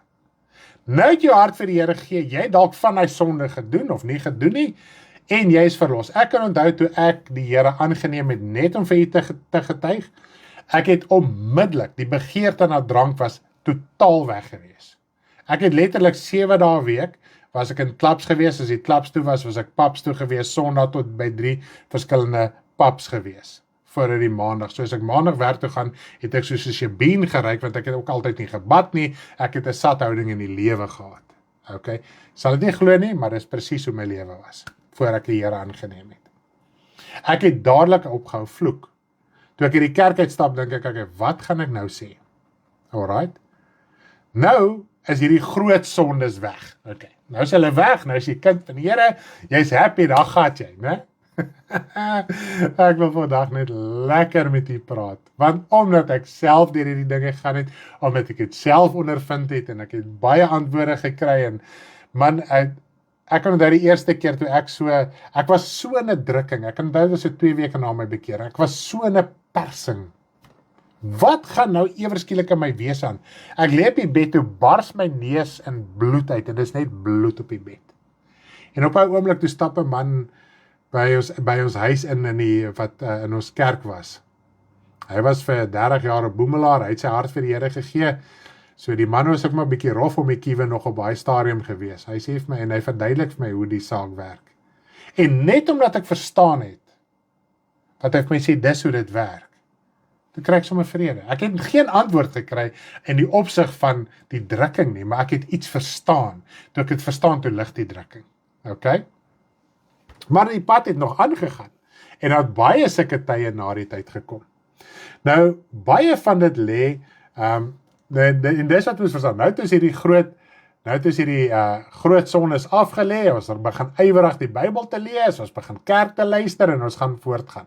Nou het jou hart vir die Here gegee, jy dalk van hy sonde gedoen of nie gedoen nie, en jy is verlos. Ek kan onthou toe ek die Here aangeneem het, net om vir u te getuig, ek het onmiddellik, die begeerte na drank was totaal weg gewees. Ek het letterlik 7 dae 'n week, was ek in klubs gewees, as die klubs toe was ek pubs toe gewees, Sondag tot by 3 verskillende pubs gewees, voor die maandag. So as ek maandag werk toe gaan, het ek soos 'n shebeen geryk, want ek het ook altyd nie gebad nie, ek het 'n sathouding in die lewe gehad. Okay, sal dit nie glo nie, maar dis presies hoe my lewe was, voor ek die Here aangeneem het. Ek het dadelik opgehou vloek. Toe ek in die kerk uitstap, dink ek, okay, wat gaan ek nou sê? Alright, nou is hierdie groot sondes weg. Okay, nou is hulle weg, nou is jy kind van die Here, jy's happy, daar gaan jy, né? Ek wil vandag net lekker met u praat, want omdat ek self deur hierdie dinge gegaan het, omdat ek dit self ondervind het, en ek het baie antwoorde gekry, en man, ek kan onthou die eerste keer toe ek was so in 'n drukking, ek kan onthou dit was so 2 weke na my bekering, ek was so in 'n persing. Wat gaan nou ewerskielik in my wees aan? Ek lê op die bed, toe bars my neus in bloed uit, en dis net bloed op die bed. En op 'n oomblik toe stap 'n man by ons huis wat in ons kerk was. Hy was vir 30 jaar 'n boemelaar, hy het sy hart vir die Here gegee. So die man was ook maar 'n bietjie rof om die kiewe nog op baie stadium gewees. Hy sê vir my, en hy verduidelik vir my hoe die saak werk. En net omdat ek verstaan het, dat hy vir my sê, dis hoe dit werk, toe kry ek sommer vrede. Ek het geen antwoord gekry in die opsig van die drukking nie, maar ek het iets verstaan. Toe ek het verstaan, toe lig die drukking. Okay? Maar die pad het nog aangegaan, en het baie sulke tye na die tyd gekom. Nou, baie van dit lê, en dis wat ons verstaan, nou is hierdie groot sondes afgelê, ons begin ywerig die Bybel te lees, ons begin kerk te luister, en ons gaan voortgaan.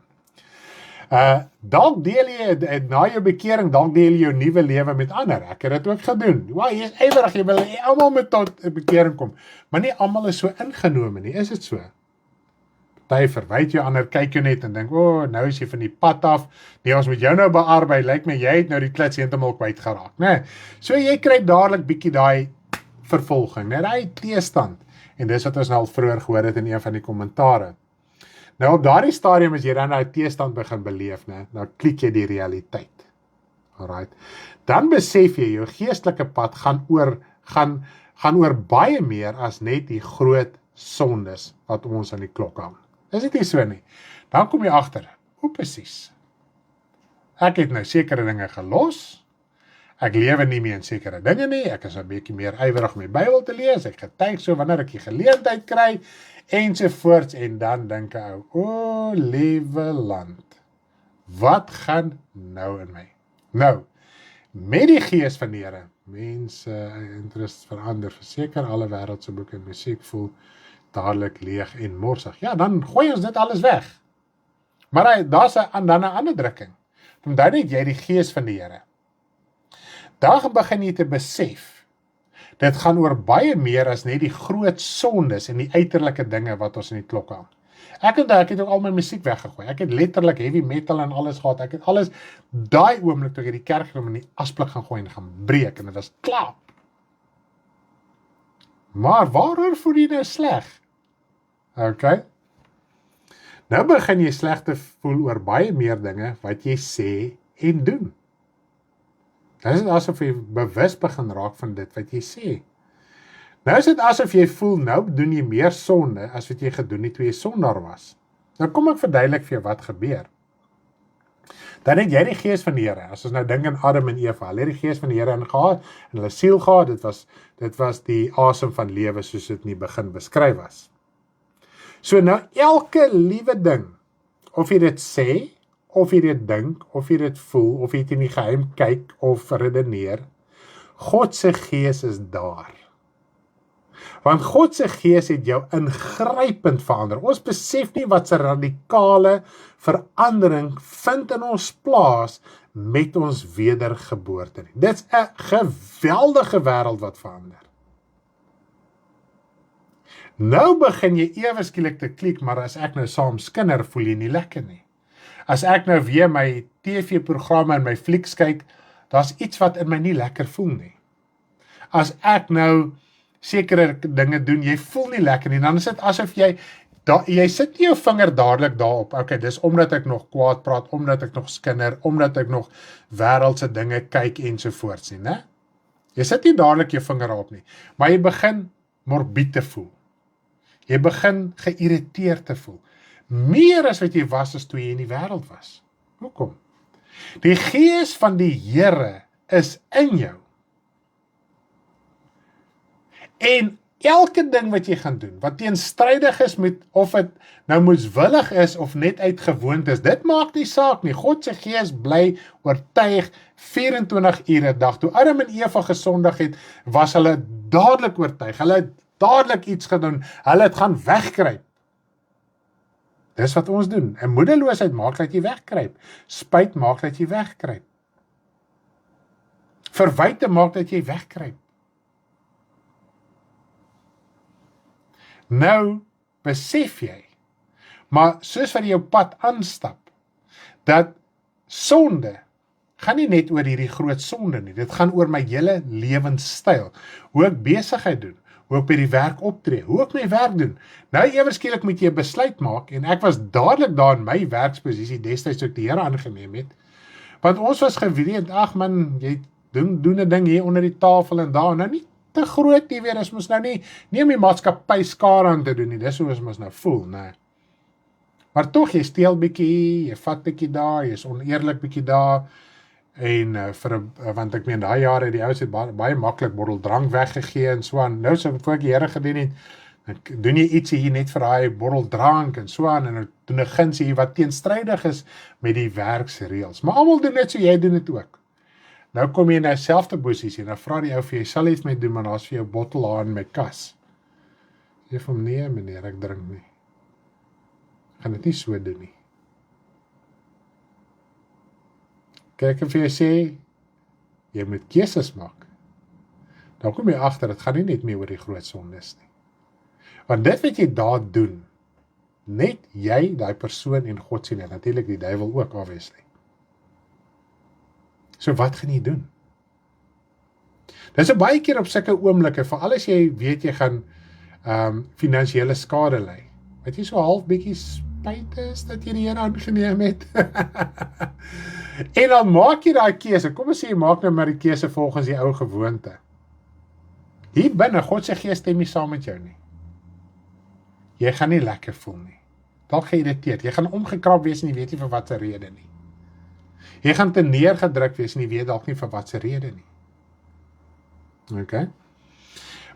Dalk deel jy, na jou bekering, dalk deel jy jou nuwe lewe met ander, ek het dit ook gedoen, jy is ywerig, jy wil almal met tot 'n bekering kom, maar nie almal is so ingenome nie, is dit so? Party verwyd jou, ander kyk jou net en dink, nou is jy van die pad af, nee, ons moet jou nou bearbei, lyk my, jy het nou die klits heeltemal kwyt geraak, né? So jy kry dadelik bietjie daai vervolging, né, daai teestand, en dis wat ons nou al vroeër gehoor het in een van die kommentare. Nou op daardie stadium as jy dan daai teestand begin beleef, né, nou klik jy die realiteit. Alright. Dan besef jy, jou geestelike pad gaan oor baie meer as net die groot sondes wat ons aan die klok hang. Is dit nie so nie? Dan kom jy agter, hoe presies? Ek het nou sekere dinge gelos, ek lewe nie meer in sekere dinge nie, ek is 'n bietjie meer ywerig om die Bybel te lees, ek getuig so wanneer ek die geleentheid kry, ensovoorts, en dan dink ek, liewe land, wat gaan nou in my? Nou, met die gees van die Here, mense, interest verander, verseker alle wêreldse boeke en musiek voel dadelik leeg en morsig. Ja, dan gooi ons dit alles weg. Maar daar's dan 'n ander drukking. Dan het jy die gees van die Here. Daar begin jy te besef, dit gaan oor baie meer as net die groot sondes en die uiterlike dinge wat ons in die klok hang. Ek het ook al my musiek weggegooi. Ek het letterlik heavy metal en alles gehad. Ek het alles, daai oomblik toe ek die kerk in die asblik gaan gooi en gaan breek, en dit was klaar. Maar waaroor voel jy nou sleg? Okay. Nou begin jy sleg te voel oor baie meer dinge wat jy sê en doen. Dit is asof jy bewus begin raak van dit wat jy sê. Nou is dit asof jy voel, nou doen jy meer sonde as wat jy gedoen het toe jy sondaar was. Nou kom ek verduidelik vir jou wat gebeur. Dan het jy die gees van die Here, as ons nou dink aan Adam en Eva, hulle het die gees van die Here ingehaal, en hulle siel gehad, dit was die asem van lewe soos dit in die begin beskryf was. So nou elke liewe ding, of jy dit sê, of jy dit dink, of jy dit voel, of jy dit in die geheim kyk, of redeneer, God se gees is daar. Want God se gees het jou ingrypend verander. Ons besef nie wat se radikale verandering vind in ons plaas met ons wedergeboorte nie. Dit's 'n geweldige wêreld wat verander. Nou begin jy ewe skielik te klik, maar as ek nou saam skinder, voel jy nie lekker nie. As ek nou weer my TV-programme en my flieks kyk, daar's iets wat in my nie lekker voel nie. As ek nou sekere dinge doen, jy voel nie lekker nie, dan is dit asof jy sit nie jou vinger dadelik daarop, okay, dis omdat ek nog kwaad praat, omdat ek nog skinder, omdat ek nog wêreldse dinge kyk ensovoorts nie, né? Jy sit nie dadelik jou vinger daarop nie, maar jy begin morbied te voel. Jy begin geïrriteerd te voel. Meer as wat jy was as toe jy in die wêreld was. Hoekom? Die Gees van die Here is in jou. En elke ding wat jy gaan doen, wat teenstrydig is met of dit nou moeswillig is of net uit gewoonte is, dit maak nie saak nie. God se Gees bly oortuig 24 ure 'n dag. Toe Adam en Eva gesondig het, was hulle dadelik oortuig. Hulle het dadelik iets gedoen. Hulle het gaan wegkruip. Dis wat ons doen. En moedeloosheid maak dat jy wegkruip. Spyt maak dat jy wegkruip. Verwyte maak dat jy wegkruip. Nou besef jy, maar soos wat jy jou pad aanstap, dat sonde gaan nie net oor hierdie groot sonde nie, dit gaan oor my hele lewenstyl, hoe ek besigheid doen, hoe ek by die werk optree, hoe ek my werk doen. Nou ewe skielik moet jy 'n besluit maak, en ek was dadelik daar in my werksposisie, destyds toe ek die Here aangeneem het, want ons was geweet, ag man, jy doen 'n ding hier onder die tafel en daar, nou nie te groot nie weer, is mos nou nie om die maatskappy skade aan te doen nie, dis hoe ons mos nou voel, nee. Maar tog, jy steel bietjie, jy vat bietjie daar, jy is oneerlik bietjie daar, en want ek meen, daai jare, die ouens het baie maklik bottel drank weggegee en so aan, nou so, voor ek die Here gedien het, dan doen jy iets hier net vir daai bottel drank en so aan, en doen 'n guns hier wat teenstrydig is met die werksreëls, maar almal doen dit so, jy doen dit ook. Nou kom jy in dieselfde posisie, en dan vra die ou vir jy, sal iets mee doen, maar daar is vir jou bottel daar in my kas. Jy vir hom, nee meneer, ek drink nie. Ek gaan dit nie so doen nie. Kyk en vir jou sê, jy moet keuses maak. Dan kom jy agter, dit gaan nie net meer oor die groot sondes nie. Want dit wat jy daar doen, net jy, daai persoon en God sien dit, natuurlik die duiwel ook, obviously. So wat gaan jy doen? Dis 'n baie keer op sulke oomblikke, veral as jy weet jy gaan finansiële skade ly. Wat jy so half bietjie spyt is dat jy die Here aangeneem het. En dan maak jy daai keuse. Kom ons sê jy maak nou maar die keuse volgens die ou gewoonte. Hier binne, God se Gees stem nie saam met jou nie. Jy gaan nie lekker voel nie. Dalk geïrriteerd. Jy gaan omgekrap wees en jy weet nie vir watter rede nie. Jy gaan te neergedruk wees en jy weet dalk nie vir watter rede nie. Okay?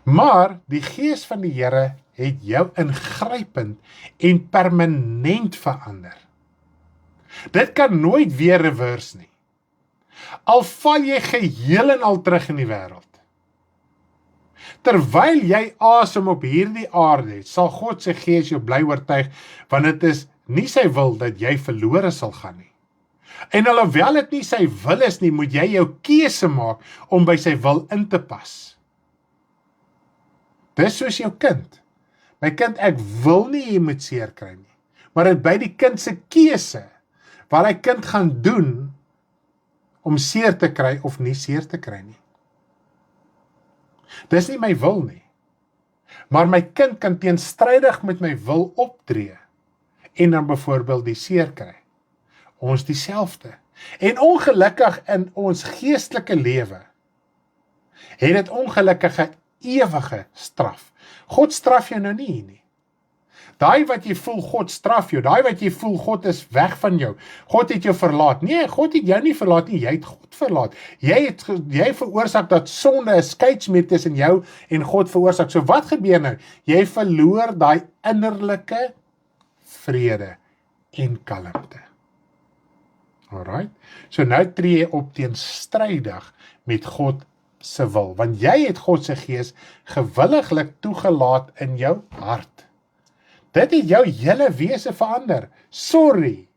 Maar die Gees van die Here het jou ingrypend en permanent verander. Dit kan nooit weer reverse nie. Al val jy geheel en al terug in die wêreld. Terwyl jy asem op hierdie aarde het, sal God se Gees jou bly oortuig, want dit is nie sy wil dat jy verlore sal gaan nie. En alhoewel dit nie sy wil is nie, moet jy jou keuse maak om by sy wil in te pas. Dis soos jou kind. My kind, ek wil nie jy moet seer kry nie, maar dit by die kind se keuse, waar hy kind gaan doen, om seer te kry of nie seer te kry nie. Dis nie my wil nie, maar my kind kan teenstrydig met my wil optree, en dan byvoorbeeld die seer kry. Ons dieselfde. En ongelukkig in ons geestelike lewe, het dit ongelukkige ewige straf. God straf jou nou nie. Daai wat jy voel, God straf jou. Daai wat jy voel, God is weg van jou. God het jou verlaat. Nee, God het jou nie verlaat nie, jy het God verlaat. Jy veroorsaak dat sonde 'n skeidsmuur tussen jou en God veroorsaak. So wat gebeur nou? Jy verloor daai innerlike vrede en kalmte. Alright? So nou tree jy op teenstrydig met God se wil, want jy het God se Gees gewilliglik toegelaat in jou hart. Dit het jou hele wese verander. Sorry.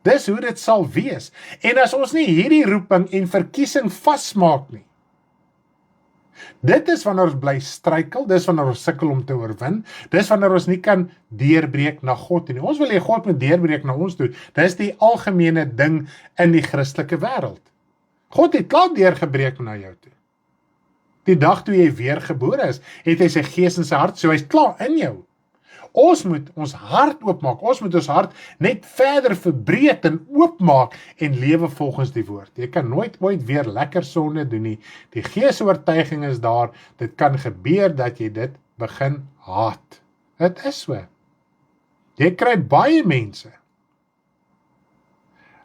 Dis hoe dit sal wees. En as ons nie hierdie roeping en verkiesing vasmaak nie, Dit is wanneer ons bly struikel, dis wanneer ons sukkel om te oorwin, dis wanneer ons nie kan deurbreek na God nie. Ons wil hê God moet deurbreek na ons toe. Dis die algemene ding in die Christelike wêreld. God het klaar deurgebreek na jou toe. Die dag toe jy weer gebore is, het hy sy gees in sy hart, so hy's klaar in jou. Ons moet ons hart oopmaak, ons moet ons hart net verder verbreed en oopmaak en lewe volgens die woord. Jy kan nooit ooit weer lekker sonde doen nie. Die geesoortuiging is daar, dit kan gebeur dat jy dit begin haat. Dit is so. Jy kry baie mense.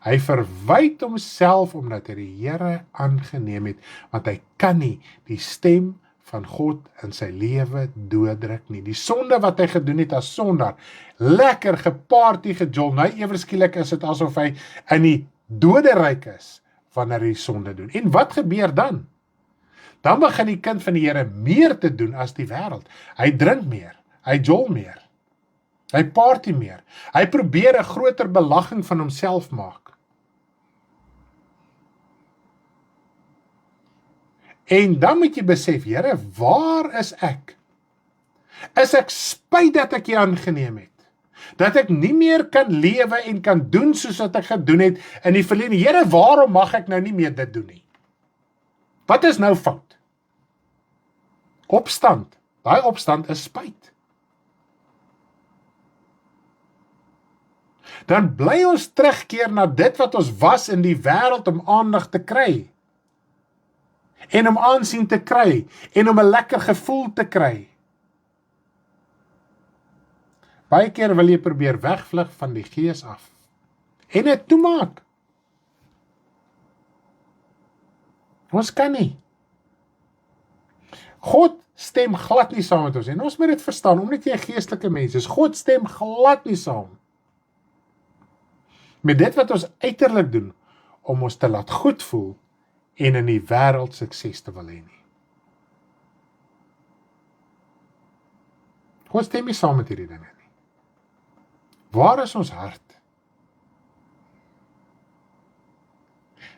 Hy verwyd homself omdat hy die Here aangeneem het, want hy kan nie die stem van God in sy lewe dooddruk nie. Die sonde wat hy gedoen het as sondaar, lekker geparty gejol, nou ewerskielik is dit asof hy in die doderyk is, wanneer hy sonde doen. En wat gebeur dan? Dan begin die kind van die Here meer te doen as die wêreld. Hy drink meer, hy jol meer, hy party meer, hy probeer 'n groter belaging van homself maak. En dan moet jy besef, Here, waar is ek? Is ek spyt dat ek U aangeneem het? Dat ek nie meer kan lewe en kan doen soos wat ek gedoen het in die verlede. Here, waarom mag ek nou nie meer dit doen nie? Wat is nou fout? Opstand. Daai opstand is spyt. Dan bly ons terugkeer na dit wat ons was in die wêreld om aandag te kry. En om aansien te kry, en om 'n lekker gevoel te kry. Baie keer wil jy probeer wegvlug van die gees af, en dit toemaak. Ons kan nie. God stem glad nie saam met ons, en ons moet dit verstaan, omdat jy 'n geestelike mens is, God stem glad nie saam met dit wat ons uiterlik doen, om ons te laat goed voel, en in die wêreld sukses te wil hê nie. God stem nie saam met hierdie dinge nie. Waar is ons hart?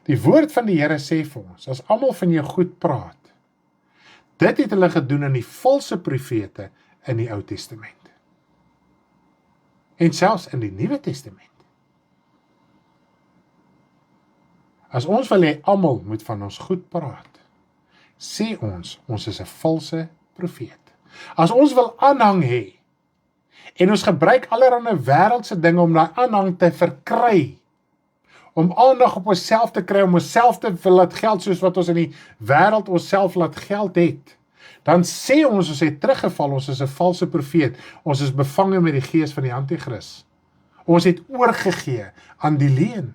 Die woord van die Here sê vir ons, as almal van jou goed praat, dit het hulle gedoen in die valse profete in die Ou Testament. En selfs in die Nuwe Testament. As ons wil hê almal moet van ons goed praat, sê ons is 'n valse profeet. As ons wil aanhang hê, en ons gebruik allerlei wêreldse dinge om daai aanhang te verkry, om aandag op onsself te kry, om onsself te laat geld soos wat ons in die wêreld onsself laat geld het, dan sê ons het teruggeval, ons is 'n valse profeet, ons is bevange met die gees van die Antichrist. Ons het oorgegee aan die leuen.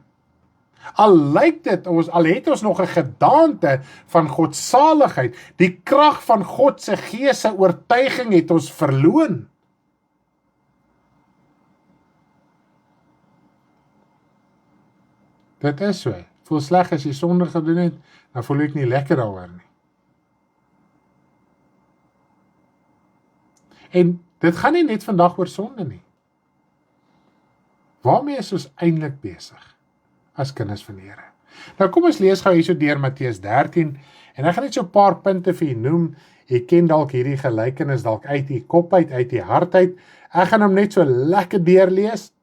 Al lyk dit, al het ons nog 'n gedaante van godsaligheid, die krag van God se gees se oortuiging het ons verloon. Dit is so, voel sleg as jy sonde gedoen het, dan voel ek nie lekker daaroor nie. En dit gaan nie net vandag oor sonde nie. Waarmee is ons eintlik besig? As kinders van die Here. Nou kom ons lees gou hierso deur Matteus 13, en ek gaan net so 'n paar punte vir julle noem. Jy ken dalk hierdie gelykenis dalk uit die kop uit die hart uit. Ek gaan hom net so lekker deurlees,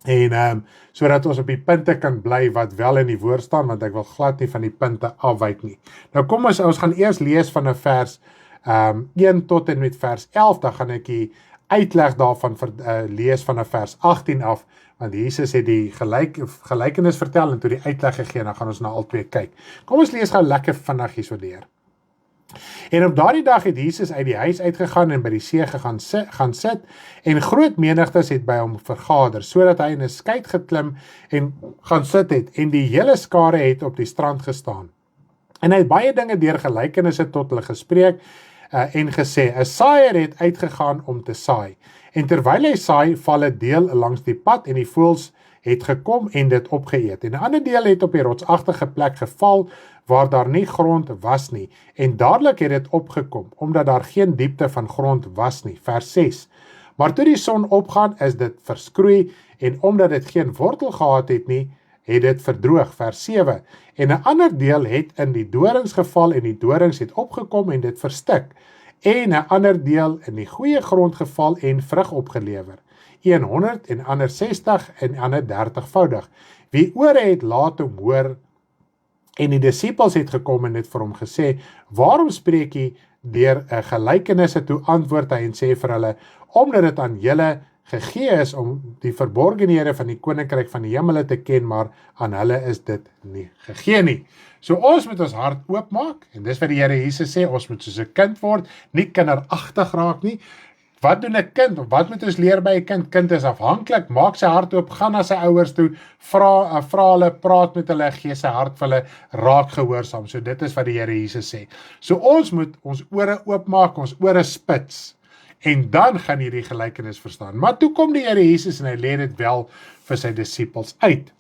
en sodat ons op die punte kan bly wat wel in die woord staan, want ek wil glad nie van die punte afwyk nie. Nou kom ons gaan eers lees van 'n vers 1 tot en met vers 11, dan gaan ek die uitleg daarvan lees van 'n vers 18 af, want Jesus het die gelykenis vertel en toe die uitleg gegee, dan gaan ons na al twee kyk. Kom ons lees gou lekker vinnig hierso deur. En op daardie dag het Jesus uit die huis uitgegaan en by die see gaan sit, en groot menigtes het by hom vergader, sodat hy in 'n skei geklim en gaan sit het, en die hele skare het op die strand gestaan. En hy het baie dinge deur gelykenisse tot hulle gespreek, en gesê, 'n saaier het uitgegaan om te saai. En terwyl hy saai, val 'n deel langs die pad, en die voëls het gekom en dit opgeëet. En 'n ander deel het op die rotsagtige plek geval, waar daar nie grond was nie. En dadelik het dit opgekom, omdat daar geen diepte van grond was nie. Vers 6. Maar toe die son opgaan, is dit verskroei, en omdat dit geen wortel gehad het nie, het dit verdroog, vers 7. En 'n ander deel het in die dorings geval en die dorings het opgekom en dit verstik. En 'n ander deel in die goeie grond geval en vrug opgelewer. 100 en ander 60 en ander 30voudig. Wie ore het, laat hom hoor. En die disippels het gekom en het vir hom gesê, waarom spreek jy deur 'n gelykenisse? Toe antwoord hy en sê vir hulle, omdat dit aan julle gegee is om die verborgenhede van die koninkryk van die hemele te ken, maar aan hulle is dit nie gegee nie. So ons moet ons hart oopmaak, en dis wat die Here Jesus sê, ons moet soos 'n kind word, nie kinderagtig raak nie. Wat doen 'n kind? Wat moet ons leer by 'n kind? Kind is afhanklik, maak sy hart oop, gaan na sy ouers toe, vra hulle, praat met hulle, gee sy hart vir hulle, raak gehoorsaam. So dit is wat die Here Jesus sê. So ons moet ons ore oopmaak, ons ore spits, en dan gaan jy die gelykenis verstaan. Maar toe kom die Here Jesus en hy lê dit wel vir sy disippels uit.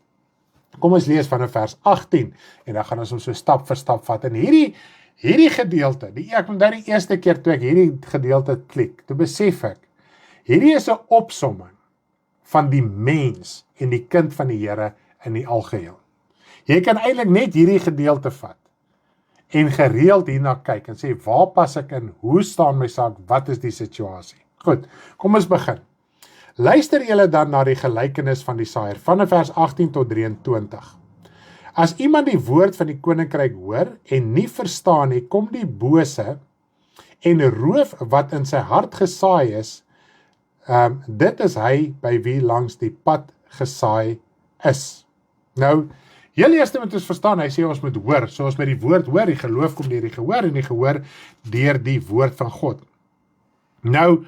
Kom ons lees vanaf vers 18, en dan gaan ons hom so stap vir stap vat. En hierdie gedeelte, ek moet die eerste keer toe ek hierdie gedeelte klik, toe besef ek, hierdie is 'n opsomming van die mens en die kind van die Here in die algeheel. Jy kan eintlik net hierdie gedeelte vat en gereeld hierna kyk en sê, waar pas ek in, hoe staan my saak, wat is die situasie? Goed, kom ons begin. Luister julle dan na die gelykenis van die saaier, van vers 18 tot 23. As iemand die woord van die koninkryk hoor en nie verstaan nie, kom die bose en roof wat in sy hart gesaai is, dit is hy by wie langs die pad gesaai is. Nou, heel eerste moet ons verstaan, hy sê ons moet hoor, so ons met die woord hoor, die geloof kom deur die gehoor en die gehoor deur die woord van God. Nou,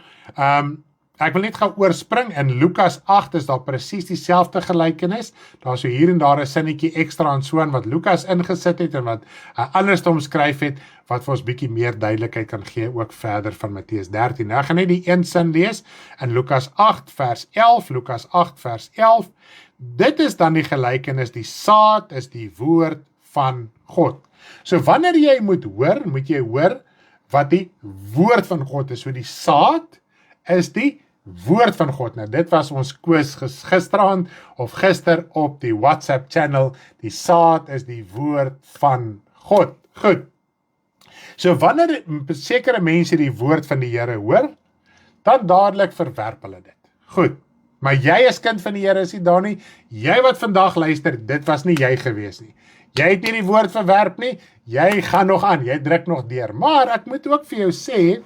ek wil net gou oorspring, in Lukas 8 is daar presies dieselfde gelykenis, daar is so hier en daar 'n sinnetjie ekstra en so aan wat Lukas ingesit het en wat anders omskryf het, wat vir ons bietjie meer duidelikheid kan gee, ook verder van Matteus 13. Nou, ek gaan net die een sin lees, in Lukas 8 vers 11, Lukas 8 vers 11, dit is dan die gelykenis, die saad is die woord van God. So wanneer jy moet jy hoor wat die woord van God is, so die saad is die woord van God. Nou dit was ons quiz gisterand of gister op die WhatsApp channel, die saad is die woord van God. Goed. So wanneer sekere mense die woord van die Here hoor, dan dadelik verwerp hulle dit. Goed. Maar jy as kind van die Here is nie daar nie, jy wat vandag luister, dit was nie jy gewees nie. Jy het nie die woord verwerp nie, jy gaan nog aan, jy druk nog deur. Maar ek moet ook vir jou sê,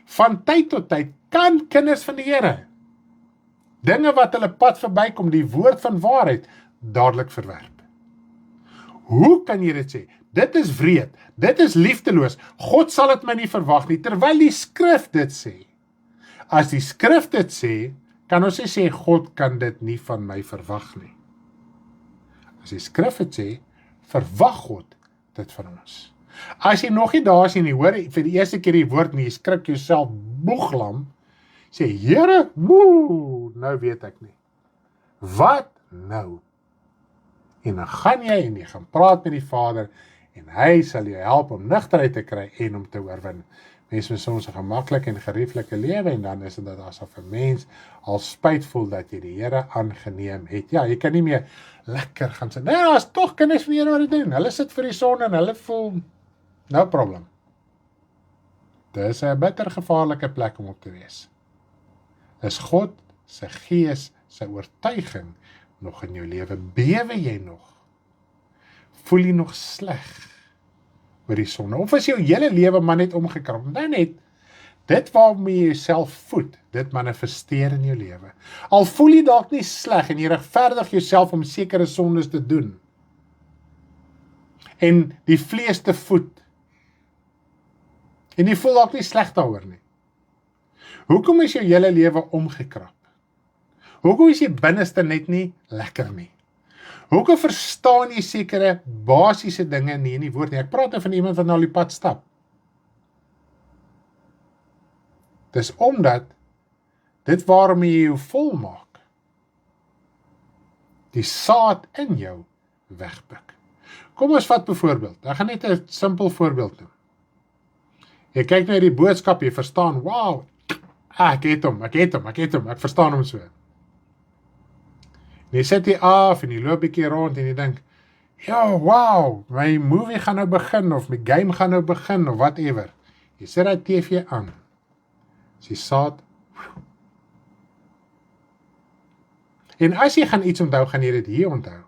van tyd tot tyd kan kinders van die Here dinge wat hulle pad verbykom, die woord van waarheid, dadelik verwerp. Hoe kan jy dit sê? Dit is wreed, dit is liefdeloos, God sal dit my nie verwag nie, terwyl die skrif dit sê. As die skrif dit sê, kan ons sê, God kan dit nie van my verwag nie. As die skrif dit sê, verwag God dit van ons. As jy nog nie daar is en jy hoor vir die eerste keer die woord en jy skrik jouself boeglam, sê, Here, nou weet ek nie. Wat nou? En dan gaan jy en jy gaan praat met die Vader en hy sal jou help om nugterheid te kry en om te oorwin. Mense met soms 'n gemaklike en gerieflike lewe en dan is dit asof 'n mens al spyt voel dat jy die Here aangeneem het. Ja, jy kan nie meer lekker gaan sê, nee, as tog kinders van die Here wat dit doen. Hulle sit vir die son en hulle voel, no problem. Dis 'n bitter gevaarlike plek om op te wees. Is God se gees, sy oortuiging nog in jou lewe? Bewe jy nog? Voel jy nog sleg oor die sonde? Of is jou hele lewe maar net omgekrap? Nou net, dit waarmee jy jouself voed, dit manifesteer in jou lewe. Al voel jy dalk nie sleg en jy regverdig jouself om sekere sondes te doen en die vlees te voed en jy voel dalk nie sleg daaroor nie. Hoekom is jou hele lewe omgekrap? Hoekom is jy binneste net nie lekker nie? Hoekom verstaan jy sekere basiese dinge nie in die woord nie? Ek praat nou van iemand wat nou die pad stap. Dis omdat dit waarom jy jou volmaak, die saad in jou wegpik. Kom ons vat byvoorbeeld, ek gaan net 'n simpel voorbeeld doen. Jy kyk na die boodskap, jy verstaan, wow, ek het hom, ek verstaan hom so. En jy sit hier af en jy loop bietjie rond en jy dink, ja, wow, my movie gaan nou begin of my game gaan nou begin of whatever. Jy sit die TV aan. Jy saad. En as jy gaan iets onthou, gaan jy dit hier onthou.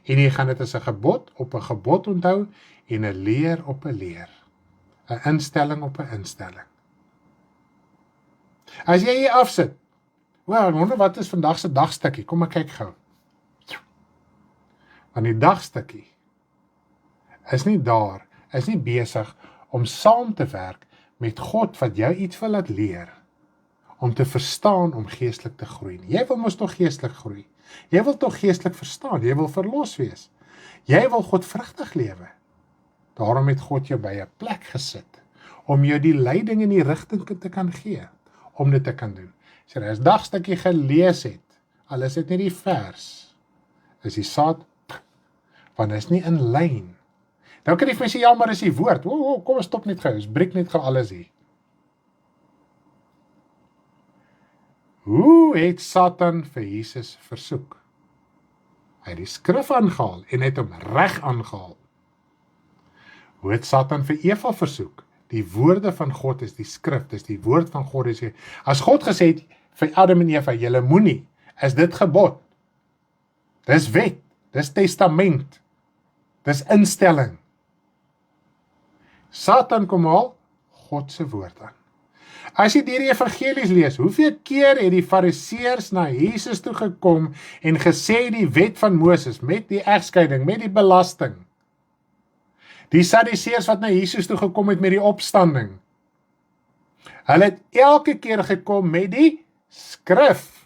En jy gaan dit as 'n gebod op 'n gebod onthou en 'n leer op 'n leer. 'n instelling op 'n instelling. As jy hier afsit, ek wonder wat is vandag se dagstukkie, kom ek kyk gou. Want die dagstukkie is nie daar, is nie besig om saam te werk met God wat jou iets wil laat leer, om te verstaan om geestelik te groei. Jy wil mos tog geestelik groei. Jy wil tog geestelik verstaan, jy wil verlos wees. Jy wil God vrugtig lewe. Daarom het God jou by 'n plek gesit, om jou die leiding en die rigting te kan gee, om dit te kan doen. As jy 'n dagstukkie gelees het, al is dit nie die vers, is die saad, want dit is nie in lyn. Nou kan jy vir my sê, ja, maar is die woord, kom ons stop net gou, ons breek net gou alles hier. Hoe het Satan vir Jesus versoek? Hy het die skrif aangehaal en het hom reg aangehaal. Hoe het Satan vir Eva versoek? Die woorde van God is die skrif, dis die woord van God. As God gesê het vir Adam en Eva, julle moenie, is dit gebod. Dis wet, dis testament, dis instelling. Satan kom haal God se woord aan. As jy deur die evangelies lees, hoeveel keer het die fariseërs na Jesus toe gekom en gesê die wet van Moses, met die egskeiding, met die belasting. Die Sadduseërs wat na Jesus toe gekom het met die opstanding. Hulle het elke keer gekom met die skrif.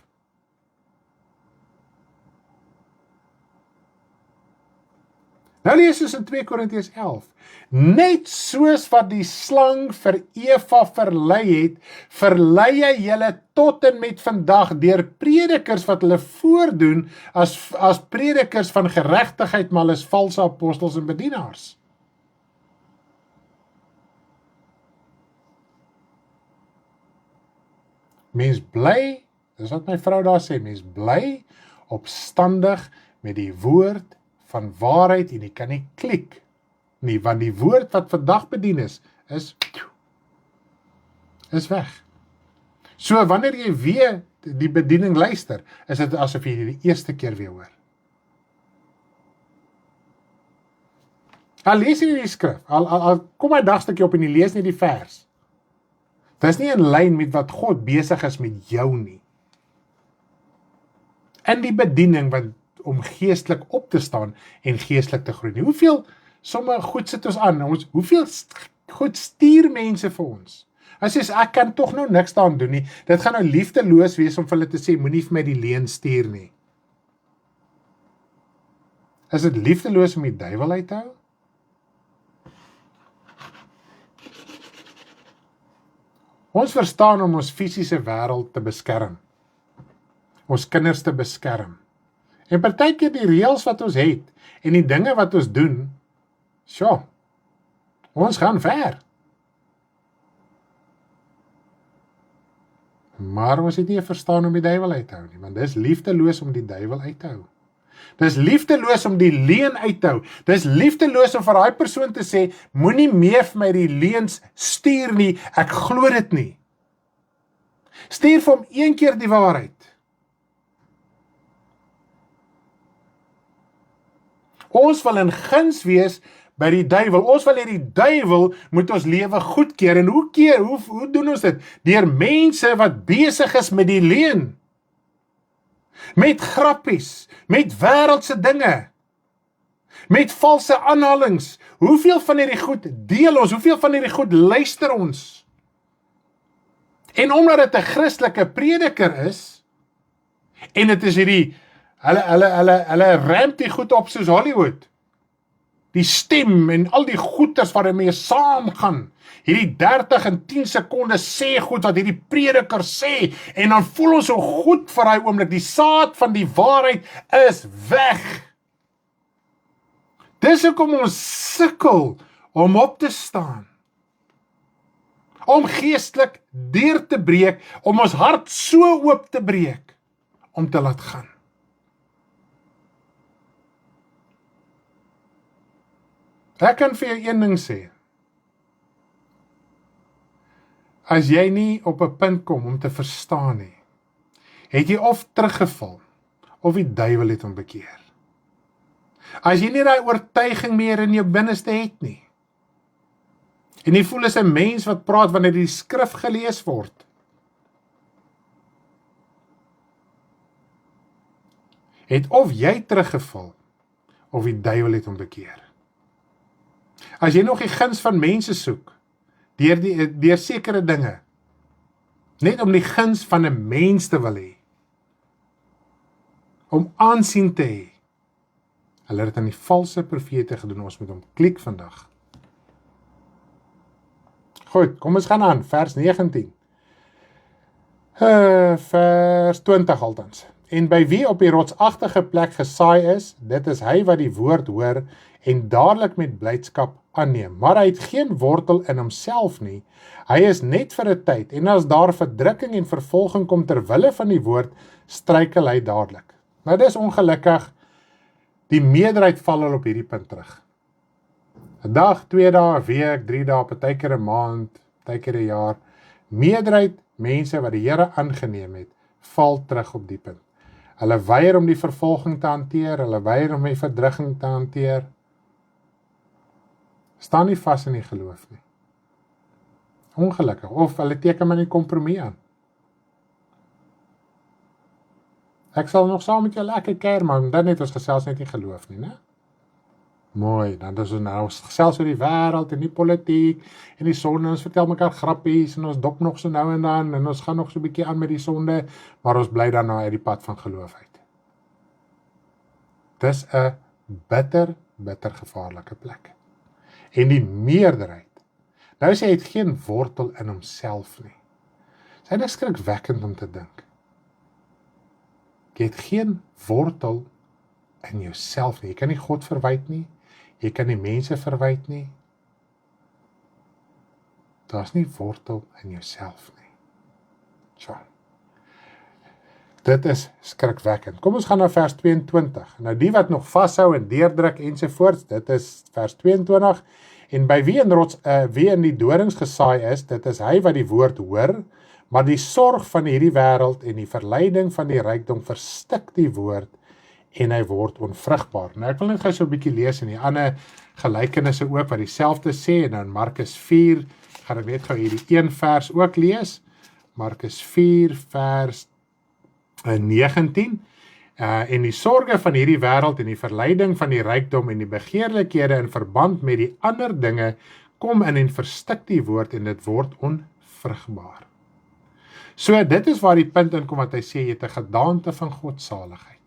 Nou lees ons in 2 Korintiërs 11. Net soos wat die slang vir Eva verlei het, verlei hy julle tot en met vandag deur predikers wat hulle voordoen as predikers van geregtigheid, maar hulle is valse apostels en bedienaars. Mens bly, dis wat my vrou daar sê, mens bly opstandig met die woord van waarheid en jy kan nie klik nie, want die woord wat vandag bedien is weg. So wanneer jy weer die bediening luister, is dit asof jy die eerste keer weer hoor. Al lees jy die skrif, al kom my dagstukkie op en jy lees nie die vers. Dit is nie in lyn met wat God besig is met jou nie. In die bediening om geestelik op te staan en geestelik te groei. Hoeveel somme goed sit ons aan? Hoeveel goed stuur mense vir ons? As jy sê, ek kan tog nou niks daan doen nie. Dit gaan nou liefdeloos wees om vir hulle te sê, moenie vir my die leuen stuur nie. Is dit liefdeloos om die duiwel uit te hou? Ons verstaan om ons fisiese wêreld te beskerm. Ons kinders te beskerm. En partykeer die reëls wat ons het, en die dinge wat ons doen, ons gaan ver. Maar ons het nie verstaan om die duiwel uit te hou nie, want dis liefdeloos om die duiwel uit te hou. Dis liefdeloos om die leuen uit te hou. Dis liefdeloos om vir daai persoon te sê, moenie meer vir my die leuns stuur nie, ek glo dit nie. Stuur vir hom een keer die waarheid. Ons wil in guns wees by die duiwel. Ons wil hê die duiwel moet ons lewe goedkeur. En hoe doen ons dit? Deur mense wat besig is met die leuen. Met grappies, met wêreldse dinge, met valse aanhalings. Hoeveel van hierdie goed deel ons? Hoeveel van hierdie goed luister ons? En omdat dit 'n Christelike prediker is, en dit is hierdie Hulle ramp die goed op soos Hollywood. Die stem en al die goeders wat ermee saamgaan. Hierdie 30 en 10 sekondes sê goed wat hierdie prediker sê. En dan voel ons so goed vir hy oomblik. Die saad van die waarheid is weg. Dis hoekom ons sukkel om op te staan. Om geestelik deur te breek. Om ons hart so oop te breek. Om te laat gaan. Ek kan vir jou een ding sê. As jy nie op 'n punt kom om te verstaan nie, het jy of teruggeval, of die duiwel het hom bekeer. As jy nie daai oortuiging meer in jou binneste het nie, en jy voel as 'n mens wat praat wanneer die skrif gelees word, het of jy teruggeval, of die duiwel het hom bekeer. As jy nog die guns van mense soek, deur sekere dinge, net om die guns van 'n mens te wil hê, om aansien te hê, hulle het dit aan die valse profete gedoen, ons moet hom klik vandag. Goed, kom ons gaan aan, vers 19. Vers 20 althans. En by wie op die rotsagtige plek gesaai is, dit is hy wat die woord hoor en dadelik met blydskap aanneem. Maar hy het geen wortel in homself nie. Hy is net vir 'n tyd, en as daar verdrukking en vervolging kom ter wille van die woord, struikel hy dadelik. Nou dis ongelukkig, die meerderheid val al op hierdie punt terug. 'n dag, 2 dae, 'n week, 3 dae, partykeer 'n maand, partykeer 'n jaar. Meerderheid mense wat die Here aangeneem het, val terug op die punt. Hulle weier om die vervolging te hanteer, hulle weier om die verdrukking te hanteer. Staan nie vas in die geloof nie. Ongelukkig, of hulle teken maar nie kompromie aan. Ek sal nog saam met jou lekker kuier, maar dan het ons gesels net nie geloof nie, né? Mooi, dan is ons gesels oor die wêreld en die politiek en die sonde, ons vertel mekaar grappies en ons dop nog so nou en dan en ons gaan nog so 'n bietjie aan met die sonde, maar ons bly dan nou uit die pad van geloof uit. Dis 'n bitter gevaarlike plek. En die meerderheid, nou sê hy het geen wortel in homself nie. Dis eintlik skrikwekkend om te dink. Jy het geen wortel in jouself nie. Jy kan nie God verwyd nie. Jy kan nie mense verwyd nie. Daar's nie wortel in jouself nie. Tja. Dit is skrikwekkend. Kom ons gaan na vers 22. Nou die wat nog vashou en deurdruk ensovoorts, dit is vers 22. En by wie in die dorings gesaai is, dit is hy wat die woord hoor, maar die sorg van hierdie wêreld en die verleiding van die rykdom verstik die woord en hy word onvrugbaar. Nou ek wil net gou so 'n bietjie lees in die ander gelykenisse ook wat dieselfde sê, en dan Markus 4, gaan ek net gou hierdie een vers ook lees. Markus 4 vers 19. En die sorge van hierdie wêreld en die verleiding van die rykdom en die begeerlikhede in verband met die ander dinge kom in en verstik die woord en dit word onvrugbaar. So dit is waar die punt in kom wat hy sê, jy het 'n gedaante van godsaligheid.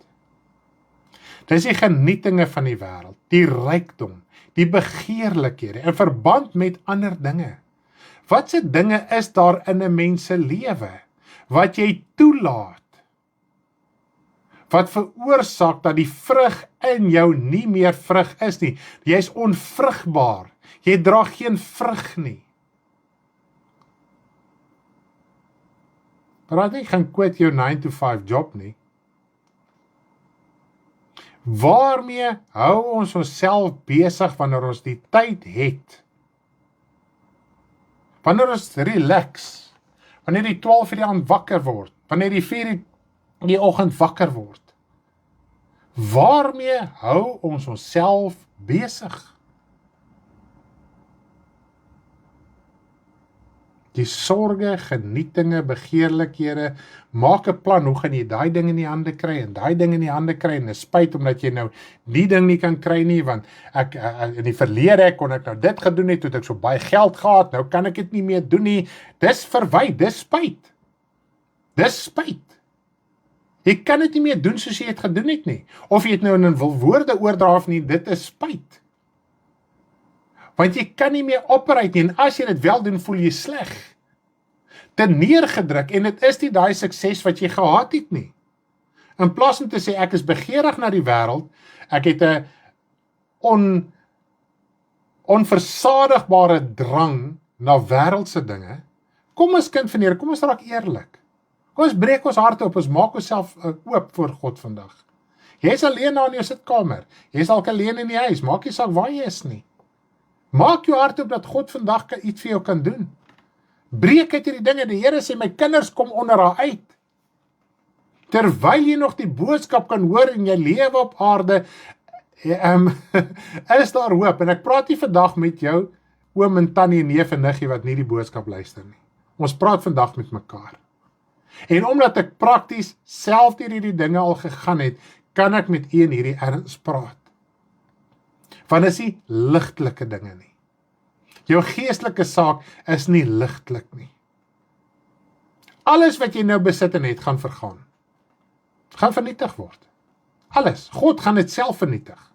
Dis die genietinge van die wêreld, die rykdom, die begeerlikhede in verband met ander dinge. Watse dinge is daar in 'n mens se lewe wat jy toelaat? Wat veroorsaak dat die vrug in jou nie meer vrug is nie. Jy is onvrugbaar. Jy dra geen vrug nie. Praat nie gaan quit jou 9-to-5 job nie. Waarmee hou ons onsself besig wanneer ons die tyd het? Wanneer ons relax, wanneer die 12 uur die aand wakker word, wanneer die 4 uur die oggend wakker word. Waarmee hou ons onsself besig? Die sorge, genietinge, begeerlikhede, maak 'n plan, hoe gaan jy daai ding in die hande kry en daai ding in die hande kry en is spyt omdat jy nou die ding nie kan kry nie, want ek in die verlede kon ek nou dit gedoen het, toe het ek so baie geld gehad, nou kan ek dit nie meer doen nie. Dis verwyd, dis spyt. Dis spyt. Jy kan dit nie meer doen soos jy het gedoen het nie. Of jy het nou in woorde oordra of nie, dit is spyt. Want jy kan nie meer operate nie, en as jy dit wel doen, voel jy sleg. Te neergedruk, en dit is nie daai sukses wat jy gehad het nie. In plaas om te sê, ek is begeerig na die wêreld, ek het 'n onversadigbare drang na wêreldse dinge. Kom ons kind van Here, kom ons raak eerlik. Kom ons breek ons harte op, ons maak onsself oop voor God vandag. Jy is alleen daar in jou sitkamer, jy is dalk alleen in die huis, maak nie saak waar jy is nie. Maak jou hart op dat God vandag iets vir jou kan doen. Breek uit hierdie dinge. Die Here sê, my kinders kom onder haar uit. Terwyl jy nog die boodskap kan hoor en jy lewe op aarde, is daar hoop. En ek praat nie vandag met jou, oom en tannie en neef en niggie wat nie die boodskap luister nie. Ons praat vandag met mekaar. En omdat ek prakties self deur hierdie dinge al gegaan het, kan ek met u in hierdie erns praat. Want dit is nie ligtelike dinge nie. Jou geestelike saak is nie ligtelik nie. Alles wat jy nou besit en het, gaan vergaan. Gaan vernietig word. Alles. God gaan dit self vernietig.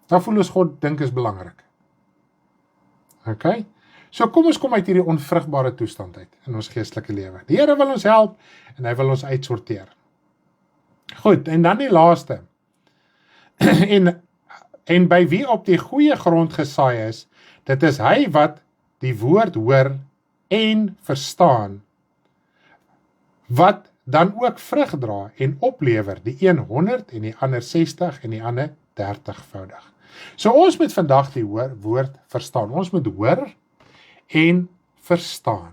Dan voel ons God dink is belangrik. OK? So kom ons kom uit hierdie onvrugbare toestand uit in ons geestelike lewe. Die Here wil ons help en hy wil ons uitsorteer. Goed, en dan die laaste. en by wie op die goeie grond gesaai is, dit is hy wat die woord hoor en verstaan, wat dan ook vrug dra en oplewer, die een 100 en die ander 60 en die ander 30voudig. So ons moet vandag die woord verstaan. Ons moet hoor en verstaan.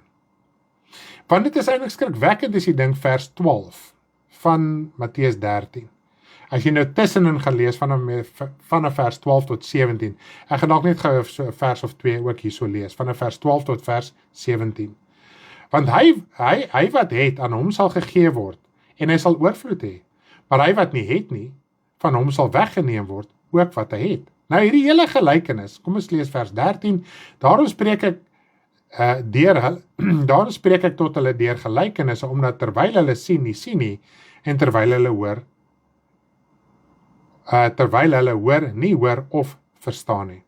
Want dit is eintlik skrikwekkend as jy dink vers 12 van Matteus 13. As jy nou tussenin gaan lees vanaf vers 12 tot 17. Ek gaan dalk net gou so 'n vers of 2 ook hierso lees, vanaf vers 12 tot vers 17. Want hy wat het, aan hom sal gegee word, en hy sal oorvloed hê. Maar hy wat nie het nie, van hom sal weggeneem word, ook wat hy het. Nou hierdie hele gelykenis, kom ons lees vers 13, daarom spreek ek tot hulle deur gelykenisse, omdat terwyl hulle sien nie, en terwyl hulle hoor, nie hoor of verstaan nie.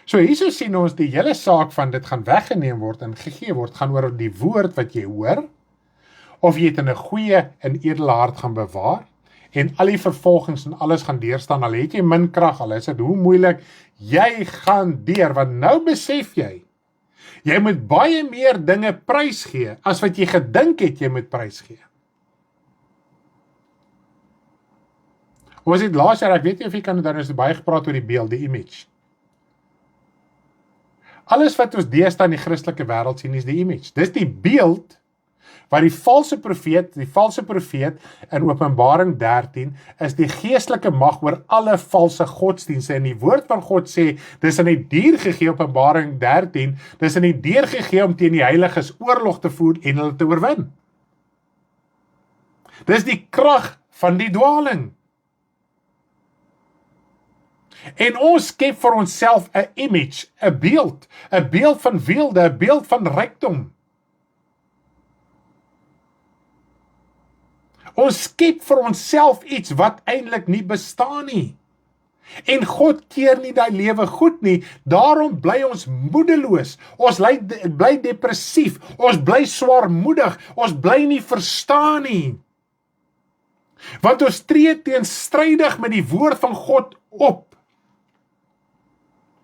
So hierso sien ons die hele saak van dit gaan weggeneem word en gegee word, gaan oor die woord wat jy hoor, of jy het in 'n goeie en edele hart gaan bewaar, en al die vervolgings en alles gaan deurstaan, al het jy min krag, al is dit hoe moeilik, jy gaan deur, want nou besef jy moet baie meer dinge prysgee, as wat jy gedink het jy moet prysgee. Ons het laas jaar, ek weet nie of jy kan dan is baie gepraat oor die beeld, die image. Alles wat ons deesdae in die Christelike wêreld sien is die image. Dis die beeld wat die valse profeet in Openbaring 13 is die geestelike mag oor alle valse godsdienste. En die woord van God sê, dis aan die dier gegee, Openbaring 13, dis aan die dier gegee om teen die heiliges oorlog te voer en hulle te oorwin. Dis die krag van die dwaling. En ons skep vir onsself 'n image, 'n beeld van weelde, 'n beeld van rykdom. Ons skep vir onsself iets wat eintlik nie bestaan nie. En God keer nie daai lewe goed nie, daarom bly ons moedeloos, ons bly depressief, ons bly swaarmoedig, ons bly nie verstaan nie. Want ons tree teenstrydig met die woord van God op.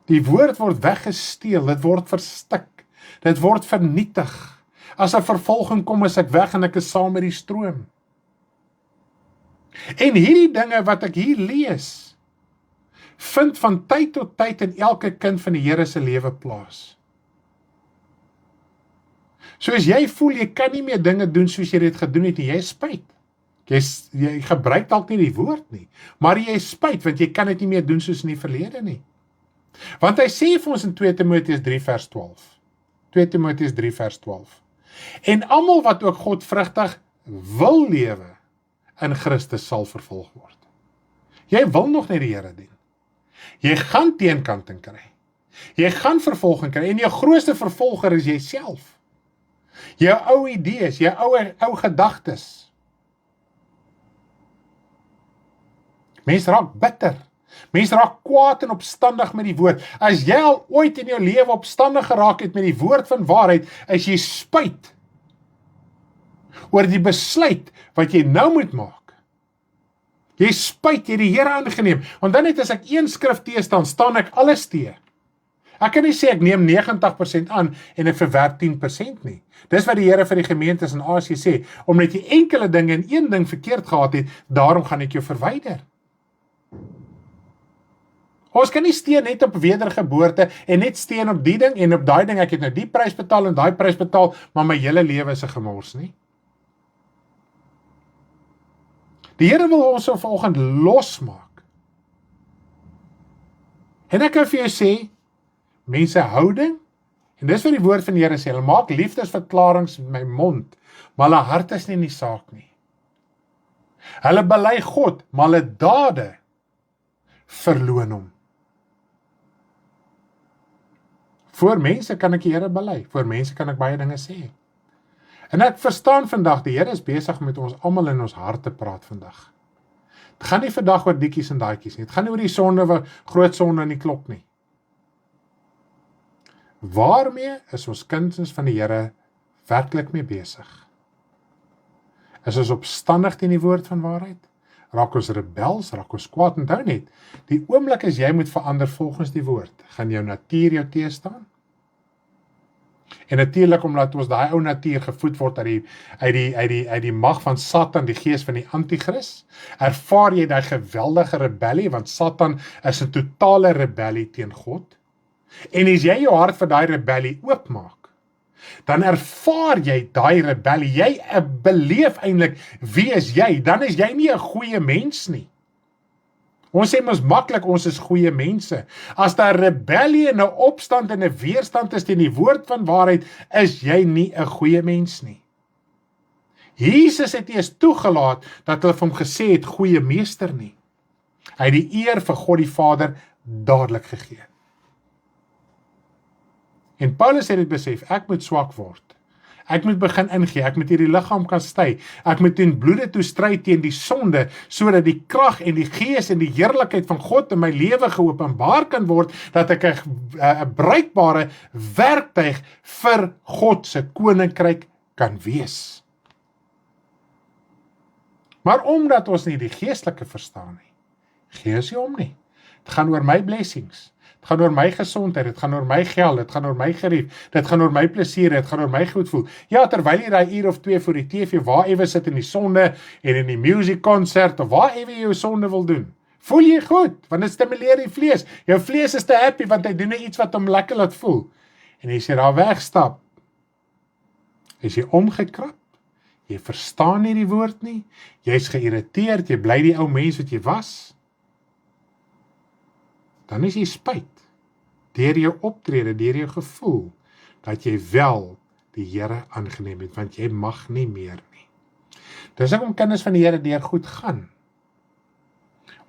Die woord word weggesteel, dit word verstik, dit word vernietig. As 'n vervolging kom, is ek weg en ek is saam met die stroom. En hierdie dinge wat ek hier lees, vind van tyd tot tyd in elke kind van die Here se lewe plaas. So as jy voel, jy kan nie meer dinge doen soos jy dit gedoen het, en jy spyt. Jy gebruik dalk nie die woord nie, maar jy spyt, want jy kan dit nie meer doen soos in die verlede nie. Want hy sê vir ons in 2 Timoteus 3 vers 12. 2 Timoteus 3 vers 12. En almal wat ook godvrugtig wil lewe in Christus sal vervolg word. Jy wil nog net die Here dien. Jy gaan teenkanting kry. Jy gaan vervolging kry en jou grootste vervolger is jouself. Jou ou idees, jou ou gedagtes. Mense raak bitter. Mense raak kwaad en opstandig met die woord. As jy al ooit in jou lewe opstandig geraak het met die woord van waarheid, is jy spyt oor die besluit wat jy nou moet maak. Jy spyt, jy die Here aangeneem. Want dan net as ek een skrif teestaan, staan ek alles te. Ek kan nie sê ek neem 90% aan en ek verwerp 10% nie. Dis wat die Here vir die gemeentes in Asië sê, omdat jy enkele dinge en een ding verkeerd gehad het, daarom gaan ek jou verwyder. Ons kan nie steun net op wedergeboorte en net steun op die ding en op daai ding, ek het nou die prys betaal en daai prys betaal, maar my hele lewe is 'n gemors nie. Die Here wil ons vanoggend losmaak. En ek kan vir jou sê, mense houding, en dis wat die woord van die Here sê, hulle maak liefdesverklarings met my mond, maar hulle hart is nie in die saak nie. Hulle bely God, maar hulle dade verloon hom. Voor mense kan ek die Here bely, voor mense kan ek baie dinge sê. En ek verstaan vandag, die Here is besig met ons almal in ons harte praat vandag. Het gaan nie vandag oor diekies en daaikies nie, het gaan nie oor die sonde, groot sonde in die klok nie. Waarmee is ons kinders van die Here werklik mee besig? Is ons opstandig teen die woord van waarheid? Raak ons rebels, raak ons kwaad? Onthou net, die oomblik as jy moet verander volgens die woord, gaan jou natuur jou teestaan. En natuurlik, omdat ons daai ou natuur gevoed word uit die mag van Satan, die gees van die antichrist, ervaar jy daai geweldige rebellie, want Satan is 'n totale rebellie teen God. En as jy jou hart vir daai rebellie oopmaak, dan ervaar jy daai rebellie, jy beleef eintlik, wie is jy? Dan is jy nie 'n goeie mens nie. Ons sê mos maklik, ons is goeie mense. As daar rebellie en 'n opstand en 'n weerstand is teen die woord van waarheid, is jy nie 'n goeie mens nie. Jesus het nie eens toegelaat dat hulle vir hom gesê het, goeie meester nie. Hy het die eer vir God die Vader dadelik gegee. En Paulus het dit besef, ek moet swak word. Ek moet begin ingee, ek moet hierdie liggaam kan stry, ek moet in bloede toe stry teen die sonde, sodat die krag en die gees en die heerlikheid van God in my lewe geopenbaar kan word, dat ek 'n bruikbare werktuig vir God se koninkryk kan wees. Maar omdat ons nie die geestelike verstaan nie, gee ons nie om nie. Het gaan oor my blessings. Het gaan oor my gesondheid, het gaan oor my geld, het gaan oor my gerief, dit gaan oor my plesier, het gaan oor my goed voel. Ja, terwyl jy daai uur of 2 voor die TV, waar ewe sit in die sonde, en in die music concert, of waar ewe jy jou sonde wil doen, voel jy goed, want dit stimuleer die vlees. Jou vlees is te happy, want hy doen iets wat hom lekker laat voel. En as jy daar wegstap, is jy omgekrap, jy verstaan nie die woord nie, jy is geïrriteerd, jy bly die ou mens wat jy was, dan is jy spyt, deur jou optrede, deur jou gevoel, dat jy wel die Here aangeneem het, want jy mag nie meer nie. Dis hoekom kinders van die Here deur goed gaan.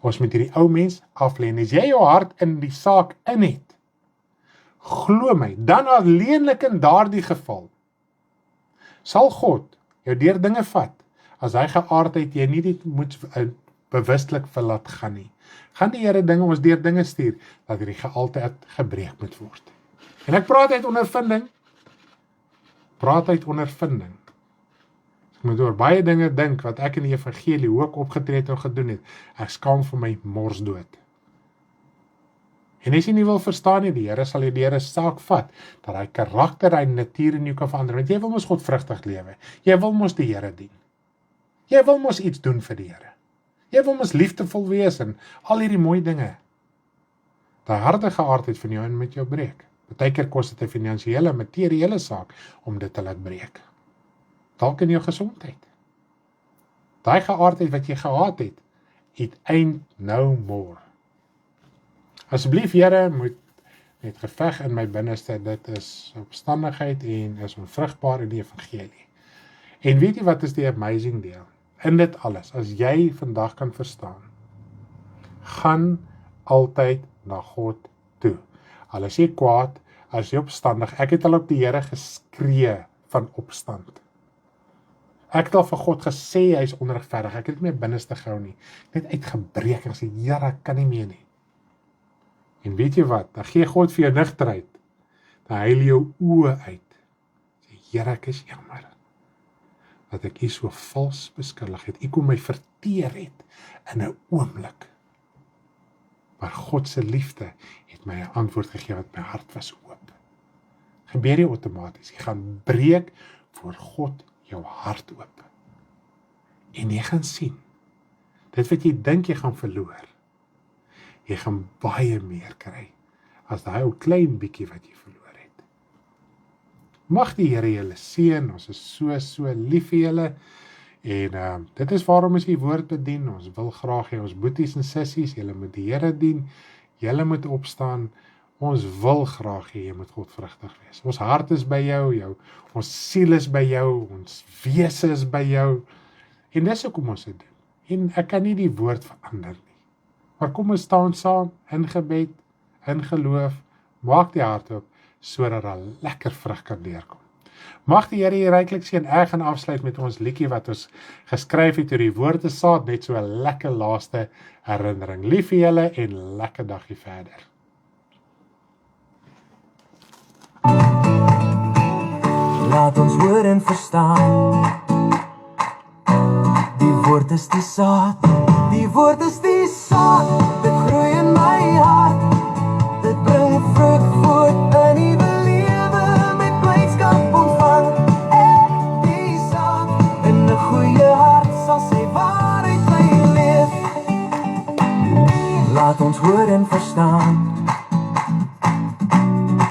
Ons moet hierdie ou mens aflê, en as jy jou hart in die saak in het, glo my, dan alleenlik in daardie geval, sal God jou deur dinge vat, as hy geaardheid jy nie dit moet bewustelik verlaat gaan nie. Gaan die Here ons deur dinge stuur, dat hierdie geaardheid gebreek moet word. En ek praat uit ondervinding. Ek moet oor baie dinge dink, wat ek in die evangelie, hoe ek opgetree het en gedoen het. Ek skaam vir my mors dood. En as jy nie wil verstaan nie, die Here sal jy deur 'n saak vat, dat hy karakter, hy natuur in jou kan verander, want jy wil mos godvrugtig lewe. Jy wil mos die Here dien. Jy wil mos iets doen vir die Here. Jy wil mos liefdevol wees en al hierdie mooi dinge. Daai hartige aardheid van jou en met jou breek. Partykeer kos dit 'n finansiële, materiële saak om dit te laat breek. Dalk in jou gesondheid. Daai geaardheid wat jy gehad het, it ain't no more. Asseblief Here, moet met geveg in my binneste, dit is opstandigheid en is onvrugbaar in die evangelie. En weet jy wat is die amazing deel? In dit alles, as jy vandag kan verstaan, gaan altyd na God toe. Al is jy kwaad, as jy opstandig, ek het al op die Here geskree van opstand. Ek het al vir God gesê, hy is onregverdig, ek het nie meer binneste gehou nie, net uitgebreek en gesê, Here, ek kan nie meer nie. En weet jy wat, dan gee God vir jou nigterheid, dan huil jou oë uit, sê, Here, ek is jammer, dat ek u so vals beskuldig het, u kon my verteer het, in 'n oomblik, maar God se liefde het my 'n antwoord gegee, wat my hart was oop. Gebeur nie outomaties, jy gaan breek voor God jou hart oop, en jy gaan sien, dit wat jy dink jy gaan verloor, jy gaan baie meer kry as daai ou klein bietjie wat jy verloor het. Mag die Here julle seën, ons is so lief vir julle, en dit is waarom ons die woord bedien, ons wil graag hê ons boeties en sissies, julle moet die Here dien, julle moet opstaan, ons wil graag hê jy moet godvrugtig wees. Ons hart is by jou, ons siel is by jou, ons wese is by jou, en dis hoekom ons dit doen. En ek kan nie die woord verander nie. Maar kom ons staan saam, in gebed, in geloof, maak die hart op, sodat daar lekker vrug kan deurkom. Mag die Here jy ryklik seën. Ek gaan afsluit met ons liedjie wat ons geskryf het oor die woorde saad, net so 'n lekker laaste herinnering. Lief vir julle en lekker dagie verder. Laat ons hoor en verstaan. Die woord is die saad, die woord is die saad. Dit groei in my hart, dit bring vrug voort in nuwe lewe met blydskap ontvang. Die saad in 'n goeie hart sal sy waarheid bly leef. Laat ons hoor en verstaan.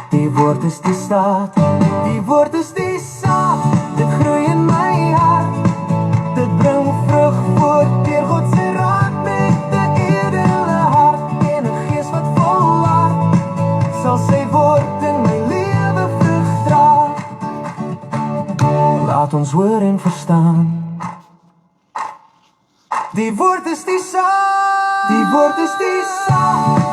Die woord is die saad, die woord is die saad. Dit groei in my hart, dit bring vrug voort deur God se raad met 'n edele hart en 'n gees wat volhard. Sal sy woord in my lewe vrug dra. Laat ons hoor en verstaan. Die woord is die saad, die woord is die saad.